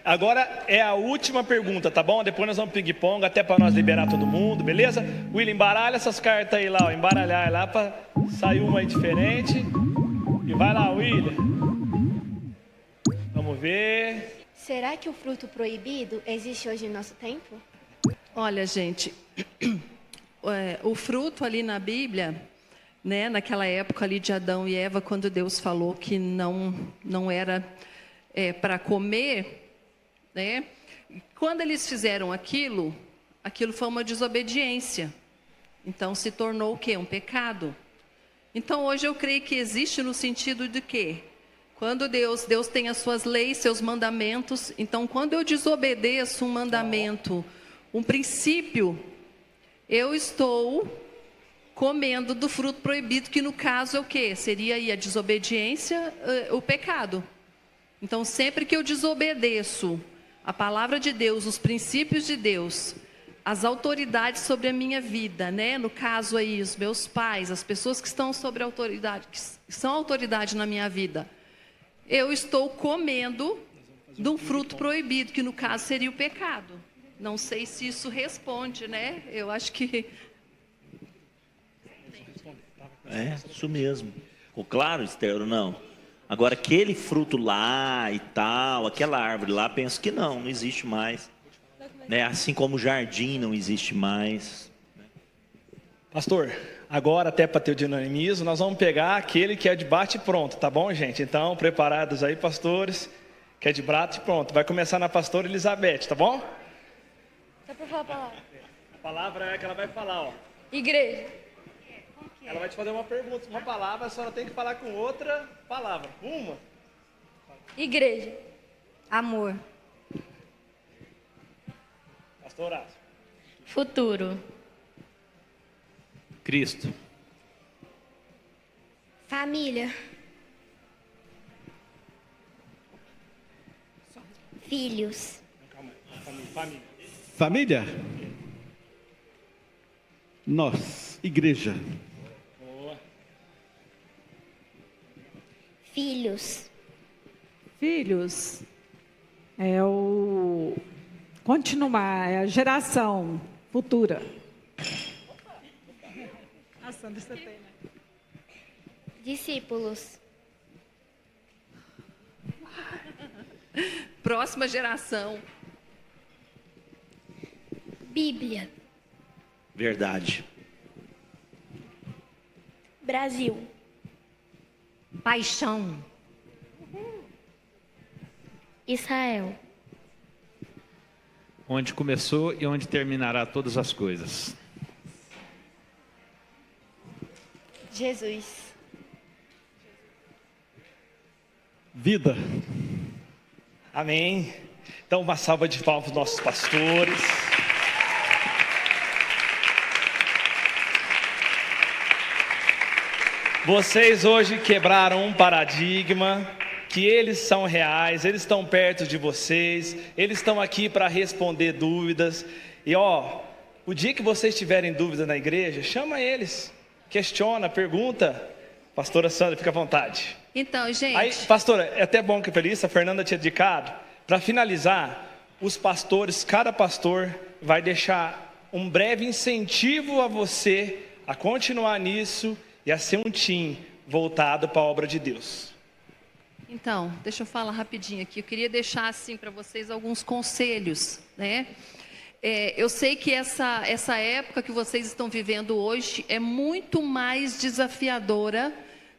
Agora é a última pergunta, tá bom? Depois nós vamos ping-pong até para nós liberar todo mundo, beleza? William, embaralha essas cartas aí lá, ó, embaralhar lá para sair uma aí diferente. E vai lá, William. Vamos ver. Será que o fruto proibido existe hoje em nosso tempo? Olha, gente, o fruto ali na Bíblia, né, naquela época ali de Adão e Eva, quando Deus falou que não era para comer, né? Quando eles fizeram aquilo foi uma desobediência. Então se tornou o quê? Um pecado. Então hoje eu creio que existe no sentido de quê? Quando Deus tem as suas leis, seus mandamentos. Então quando eu desobedeço um mandamento, um princípio, eu estou comendo do fruto proibido, que no caso é o quê? Seria aí a desobediência, o pecado. Então sempre que eu desobedeço a palavra de Deus, os princípios de Deus, as autoridades sobre a minha vida, né? No caso aí, os meus pais, as pessoas que estão sobre autoridade, que são autoridade na minha vida, eu estou comendo de um fruto proibido, que no caso seria o pecado. Não sei se isso responde, né? Eu acho que... Isso mesmo. Ficou claro, Esther, ou não? Agora, aquele fruto lá e tal, aquela árvore lá, penso que não existe mais. Né? Assim como o jardim não existe mais. Pastor, agora até para ter o dinamismo, nós vamos pegar aquele que é de bate pronto, tá bom, gente? Então, preparados aí, pastores, que é de bate pronto. Vai começar na pastora Elizabeth, tá bom? Só para falar a palavra. A palavra é que ela vai falar, ó. Igreja. Ela vai te fazer uma pergunta, uma palavra, a senhora tem que falar com outra palavra. Uma. Igreja. Amor. Pastor Horácio. Futuro. Cristo. Família. Filhos. Família. Nós, igreja. Boa. Filhos. Filhos é o continuar, é a geração futura. A Sandra, você tem, né? Discípulos. Próxima geração. Bíblia. Verdade. Brasil. Paixão. Israel. Onde começou e onde terminará todas as coisas. Jesus. Vida. Amém. Então, uma salva de palmas para os nossos pastores. Vocês hoje quebraram um paradigma, que eles são reais, eles estão perto de vocês, eles estão aqui para responder dúvidas. E o dia que vocês tiverem dúvida na igreja, chama eles, questiona, pergunta. Pastora Sandra, fica à vontade. Então, gente... Aí, pastora, é até bom que eu falei isso, a Fernanda tinha dedicado. Para finalizar, os pastores, cada pastor vai deixar um breve incentivo a você a continuar nisso e a ser um time voltado para a obra de Deus. Então, deixa eu falar rapidinho aqui. Eu queria deixar assim para vocês alguns conselhos, né? Eu sei que essa época que vocês estão vivendo hoje é muito mais desafiadora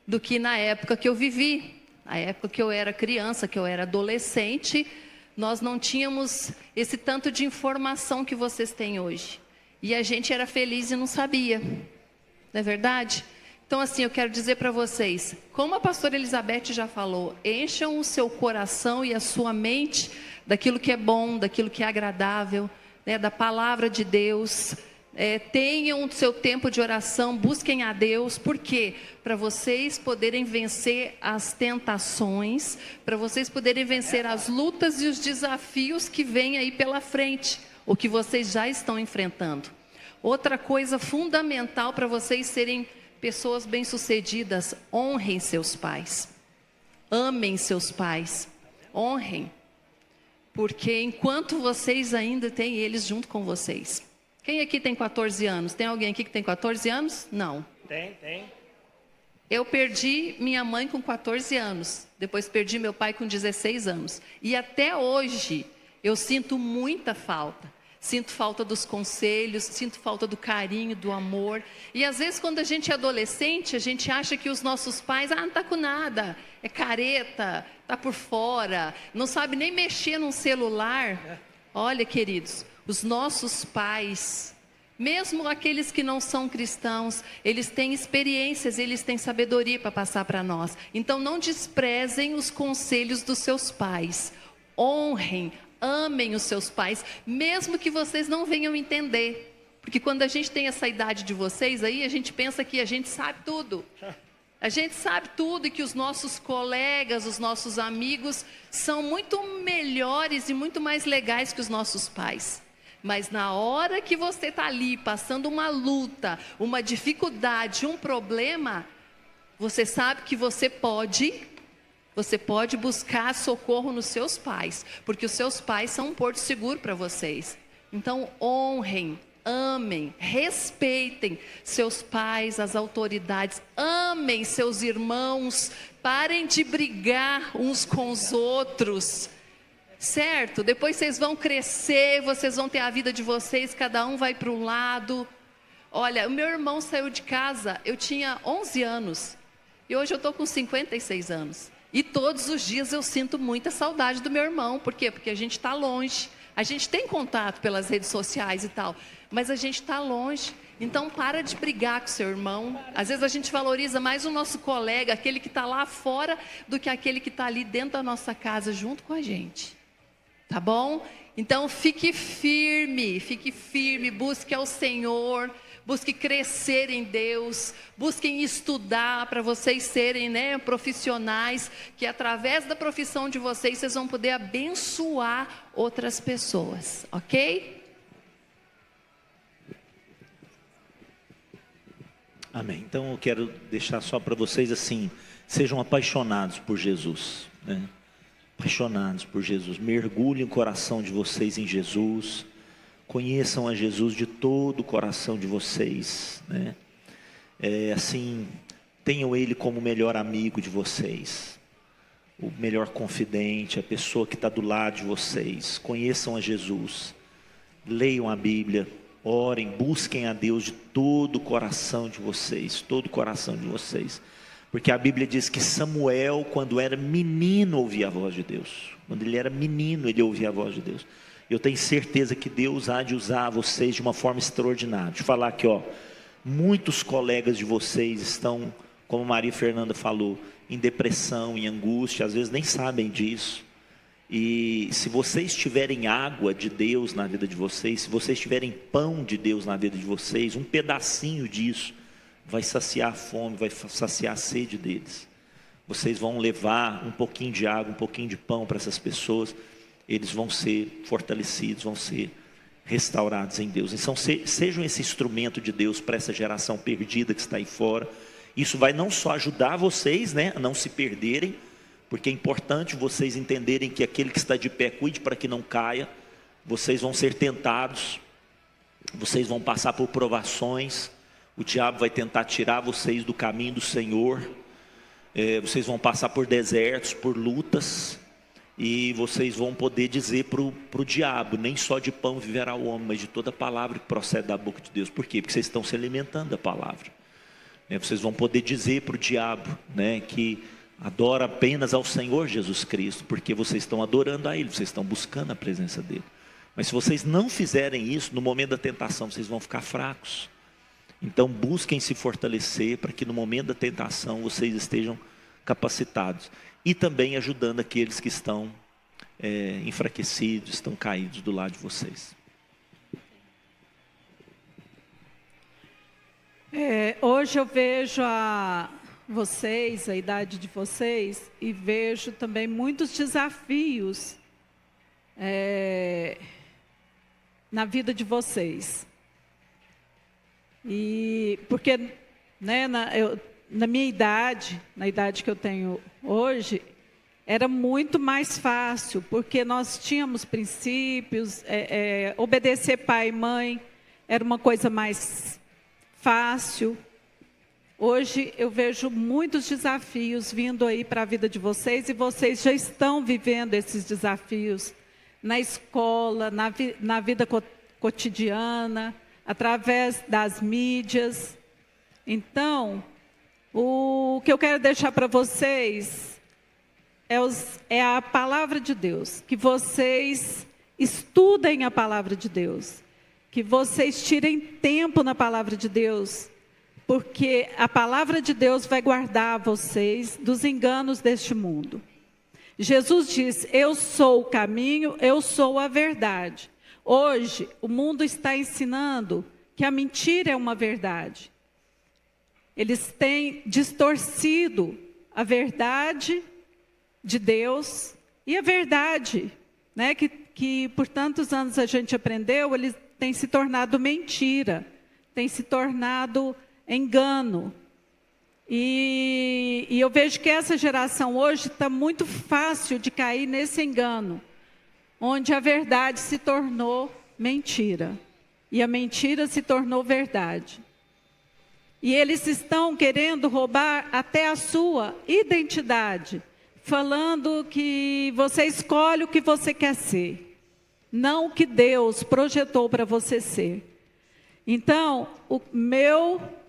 do que na época que eu vivi. Na época que eu era criança, que eu era adolescente, nós não tínhamos esse tanto de informação que vocês têm hoje. E a gente era feliz e não sabia. Não é verdade? Então, assim, eu quero dizer para vocês, como a pastora Elizabeth já falou, encham o seu coração e a sua mente daquilo que é bom, daquilo que é agradável, né, da palavra de Deus. Tenham o seu tempo de oração, busquem a Deus. Por quê? Para vocês poderem vencer as tentações, para vocês poderem vencer as lutas e os desafios que vêm aí pela frente, o que vocês já estão enfrentando. Outra coisa fundamental para vocês serem pessoas bem-sucedidas: honrem seus pais, amem seus pais, honrem, porque enquanto vocês ainda têm eles junto com vocês. Quem aqui tem 14 anos? Tem alguém aqui que tem 14 anos? Não. Tem. Eu perdi minha mãe com 14 anos, depois perdi meu pai com 16 anos. E até hoje eu sinto muita falta. sinto falta dos conselhos, sinto falta do carinho, do amor. E às vezes quando a gente é adolescente, a gente acha que os nossos pais, não tá com nada, é careta, tá por fora, não sabe nem mexer num celular. Olha, queridos, os nossos pais, mesmo aqueles que não são cristãos, eles têm experiências, eles têm sabedoria para passar para nós. Então não desprezem os conselhos dos seus pais. Honrem, amem os seus pais, mesmo que vocês não venham entender. Porque quando a gente tem essa idade de vocês aí, a gente pensa que a gente sabe tudo. A gente sabe tudo e que os nossos colegas, os nossos amigos são muito melhores e muito mais legais que os nossos pais. Mas na hora que você está ali passando uma luta, uma dificuldade, um problema, você sabe que você pode buscar socorro nos seus pais, porque os seus pais são um porto seguro para vocês. Então honrem, amem, respeitem seus pais, as autoridades, amem seus irmãos, parem de brigar uns com os outros, certo? Depois vocês vão crescer, vocês vão ter a vida de vocês, cada um vai para um lado. Olha, o meu irmão saiu de casa, eu tinha 11 anos, e hoje eu estou com 56 anos. E todos os dias eu sinto muita saudade do meu irmão. Por quê? Porque a gente está longe. A gente tem contato pelas redes sociais e tal, mas a gente está longe. Então para de brigar com seu irmão. Às vezes a gente valoriza mais o nosso colega, aquele que está lá fora, do que aquele que está ali dentro da nossa casa junto com a gente. Tá bom? Então fique firme, busque ao Senhor, busque crescer em Deus, busquem estudar para vocês serem, profissionais, que através da profissão de vocês, vocês vão poder abençoar outras pessoas, ok? Amém. Então eu quero deixar só para vocês assim, sejam apaixonados por Jesus, né? Apaixonados por Jesus, mergulhem o coração de vocês em Jesus, conheçam a Jesus de todo o coração de vocês, né? Assim, tenham Ele como o melhor amigo de vocês, o melhor confidente, a pessoa que está do lado de vocês. Conheçam a Jesus, leiam a Bíblia, orem, busquem a Deus de todo o coração de vocês, todo o coração de vocês. Porque a Bíblia diz que Samuel, quando era menino, ouvia a voz de Deus. Quando ele era menino, ele ouvia a voz de Deus. Eu tenho certeza que Deus há de usar vocês de uma forma extraordinária. Deixa eu falar aqui, muitos colegas de vocês estão, como Maria Fernanda falou, em depressão, em angústia, às vezes nem sabem disso. E se vocês tiverem água de Deus na vida de vocês, se vocês tiverem pão de Deus na vida de vocês, um pedacinho disso vai saciar a fome, vai saciar a sede deles. Vocês vão levar um pouquinho de água, um pouquinho de pão para essas pessoas, eles vão ser fortalecidos, vão ser restaurados em Deus. Então sejam esse instrumento de Deus para essa geração perdida que está aí fora. Isso vai não só ajudar vocês, a não se perderem, porque é importante vocês entenderem que aquele que está de pé, cuide para que não caia. Vocês vão ser tentados, vocês vão passar por provações, o diabo vai tentar tirar vocês do caminho do Senhor, vocês vão passar por desertos, por lutas, e vocês vão poder dizer para o diabo, nem só de pão viverá o homem, mas de toda palavra que procede da boca de Deus. Por quê? Porque vocês estão se alimentando da palavra. Vocês vão poder dizer para o diabo, que adora apenas ao Senhor Jesus Cristo, porque vocês estão adorando a Ele, vocês estão buscando a presença dEle. Mas se vocês não fizerem isso, no momento da tentação, vocês vão ficar fracos. Então busquem se fortalecer, para que no momento da tentação, vocês estejam capacitados. E também ajudando aqueles que estão enfraquecidos, estão caídos do lado de vocês. Hoje eu vejo vocês, a idade de vocês, e vejo também muitos desafios na vida de vocês. E porque, na minha idade, na idade que eu tenho hoje, era muito mais fácil, porque nós tínhamos princípios, obedecer pai e mãe era uma coisa mais fácil. Hoje eu vejo muitos desafios vindo aí para a vida de vocês, e vocês já estão vivendo esses desafios na escola, na vida cotidiana, através das mídias. Então, o que eu quero deixar para vocês é a palavra de Deus, que vocês estudem a palavra de Deus, que vocês tirem tempo na palavra de Deus, porque a palavra de Deus vai guardar vocês dos enganos deste mundo. Jesus diz: eu sou o caminho, eu sou a verdade. Hoje, o mundo está ensinando que a mentira é uma verdade. Eles têm distorcido a verdade de Deus e a verdade, né, que por tantos anos a gente aprendeu, ele tem se tornado mentira, tem se tornado engano. E eu vejo que essa geração hoje está muito fácil de cair nesse engano, onde a verdade se tornou mentira e a mentira se tornou verdade. E eles estão querendo roubar até a sua identidade, falando que você escolhe o que você quer ser, não o que Deus projetou para você ser. Então,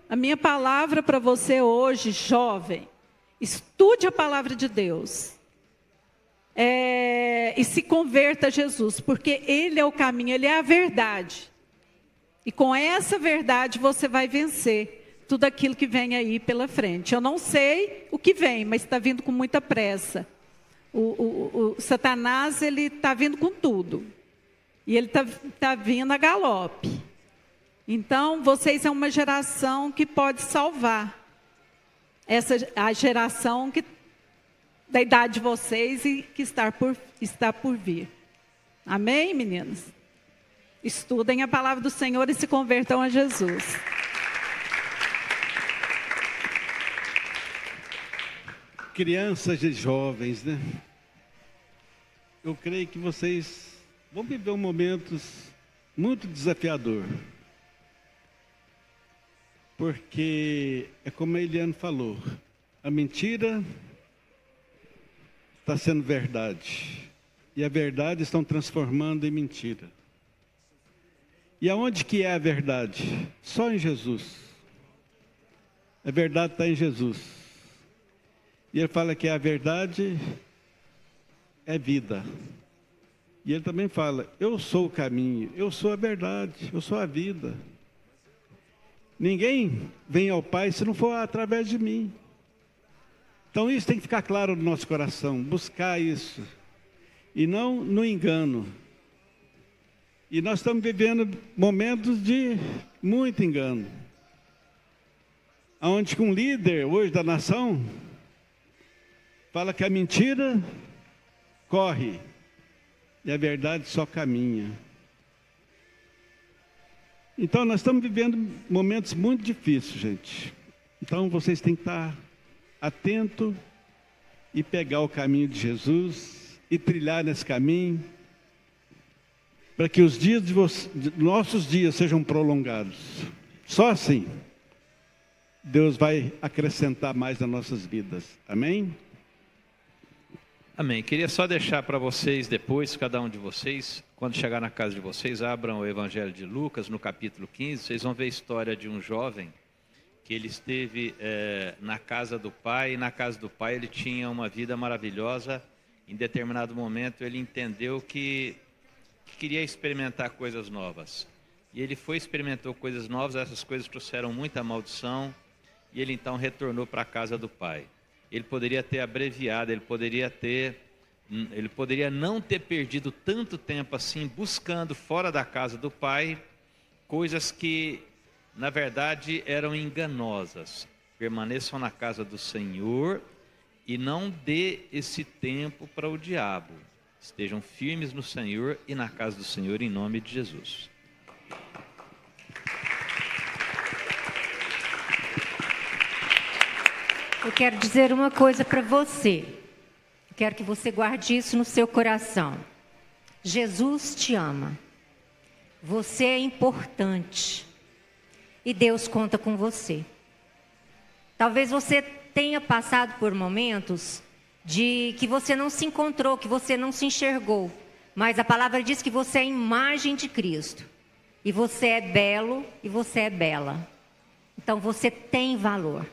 a minha palavra para você hoje, jovem, estude a palavra de Deus. E se converta a Jesus, porque Ele é o caminho, Ele é a verdade. E com essa verdade você vai vencer tudo aquilo que vem aí pela frente. Eu não sei o que vem, mas está vindo com muita pressa. O Satanás, ele está vindo com tudo. E ele está vindo a galope. Então, vocês são uma geração que pode salvar. A geração da idade de vocês e que está por vir. Amém, meninas? Estudem a palavra do Senhor e se convertam a Jesus. Crianças e jovens, né? Eu creio que vocês vão viver um momento muito desafiador. Porque é como a Eliane falou, a mentira está sendo verdade. E a verdade estão transformando em mentira. E aonde que é a verdade? Só em Jesus. A verdade está em Jesus. E ele fala que a verdade é vida. E ele também fala, eu sou o caminho, eu sou a verdade, eu sou a vida. Ninguém vem ao Pai se não for através de mim. Então isso tem que ficar claro no nosso coração, buscar isso. E não no engano. E nós estamos vivendo momentos de muito engano. Onde um líder hoje da nação fala que a mentira corre e a verdade só caminha. Então nós estamos vivendo momentos muito difíceis, gente. Então vocês têm que estar atentos e pegar o caminho de Jesus e trilhar nesse caminho para que os dias nossos dias sejam prolongados. Só assim Deus vai acrescentar mais nas nossas vidas. Amém? Amém. Queria só deixar para vocês depois, cada um de vocês, quando chegar na casa de vocês, abram o Evangelho de Lucas, no capítulo 15, vocês vão ver a história de um jovem que ele esteve na casa do pai, e na casa do pai ele tinha uma vida maravilhosa. Em determinado momento ele entendeu que queria experimentar coisas novas. E ele experimentou coisas novas, essas coisas trouxeram muita maldição, e ele então retornou para a casa do pai. Ele poderia ter abreviado, ele poderia não ter perdido tanto tempo assim, buscando fora da casa do pai, coisas que, na verdade, eram enganosas. Permaneçam na casa do Senhor e não dê esse tempo para o diabo. Estejam firmes no Senhor e na casa do Senhor, em nome de Jesus. Eu quero dizer uma coisa para você. Quero que você guarde isso no seu coração. Jesus te ama. Você é importante. E Deus conta com você. Talvez você tenha passado por momentos de que você não se encontrou, que você não se enxergou. Mas a palavra diz que você é a imagem de Cristo. E você é belo e você é bela. Então você tem valor.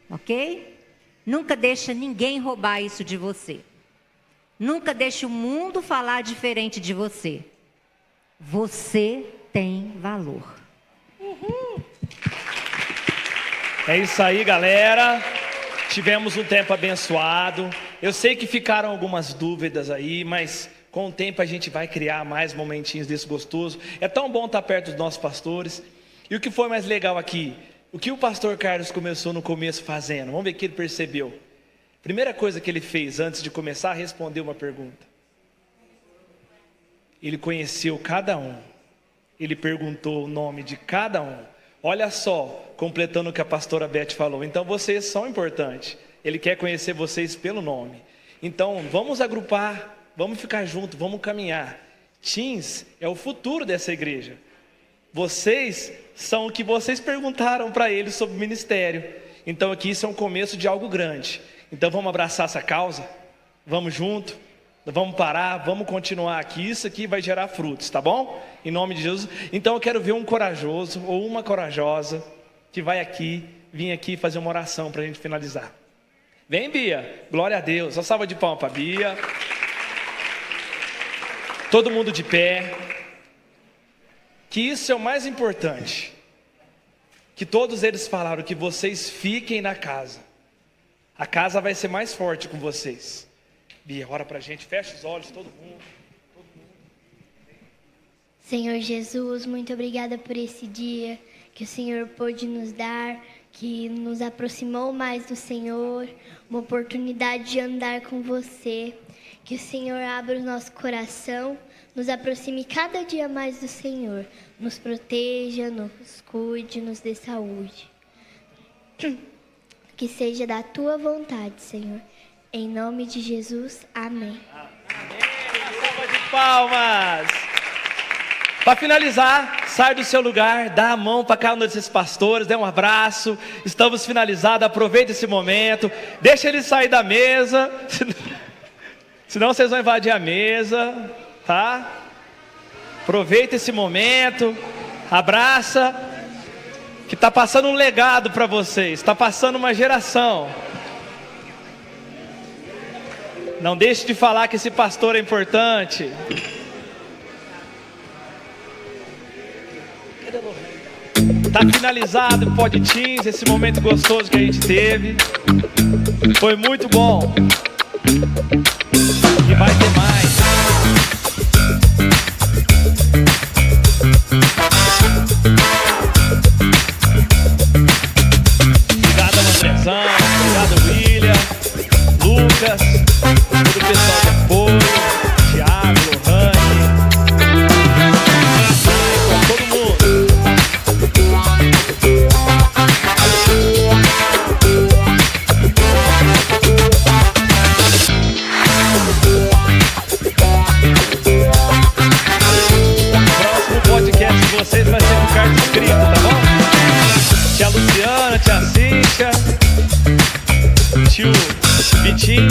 Ok? Nunca deixa ninguém roubar isso de você. Nunca deixe o mundo falar diferente de você. Você tem valor. Uhul. É isso aí, galera. Tivemos um tempo abençoado. Eu sei que ficaram algumas dúvidas aí, mas com o tempo a gente vai criar mais momentinhos desse gostoso. É tão bom estar perto dos nossos pastores. E o que foi mais legal aqui? O que o pastor Carlos começou no começo fazendo? Vamos ver o que ele percebeu. Primeira coisa que ele fez antes de começar a responder uma pergunta. Ele conheceu cada um. Ele perguntou o nome de cada um. Olha só, completando o que a pastora Beth falou. Então vocês são importantes. Ele quer conhecer vocês pelo nome. Então vamos agrupar, vamos ficar juntos, vamos caminhar. Teens é o futuro dessa igreja. Vocês são o que vocês perguntaram para ele sobre o ministério. Então aqui isso é um começo de algo grande. Então vamos abraçar essa causa, vamos junto, vamos parar, vamos continuar aqui, isso aqui vai gerar frutos, tá bom? Em nome de Jesus. Então eu quero ver um corajoso ou uma corajosa que vai aqui, vir aqui fazer uma oração para a gente finalizar. Vem, Bia, glória a Deus, uma salva de palmas para Bia. Todo mundo de pé. Que isso é o mais importante. Que todos eles falaram que vocês fiquem na casa. A casa vai ser mais forte com vocês. Bia, ora pra gente, fecha os olhos, todo mundo. Senhor Jesus, muito obrigada por esse dia que o Senhor pôde nos dar, que nos aproximou mais do Senhor, uma oportunidade de andar com você. Que o Senhor abra o nosso coração, nos aproxime cada dia mais do Senhor, nos proteja, nos cuide, nos dê saúde. Que seja da tua vontade, Senhor. Em nome de Jesus, amém. Salva de palmas. Para finalizar, sai do seu lugar, dá a mão para cada um desses pastores, dê um abraço. Estamos finalizados, aproveita esse momento. Deixa eles sair da mesa, senão vocês vão invadir a mesa, tá? Aproveita esse momento, abraça. Que está passando um legado para vocês, está passando uma geração. Não deixe de falar que esse pastor é importante. Está finalizado o Pod Teens, esse momento gostoso que a gente teve. Foi muito bom. E vai ter mais. Obrigado, William, Lucas, todo o pessoal de apoio, Thiago, Lohane, todo mundo. O próximo podcast de vocês vai ser com carta escrita, tá bom? Tia Luciana, tia Cíntia, tio Vitinho.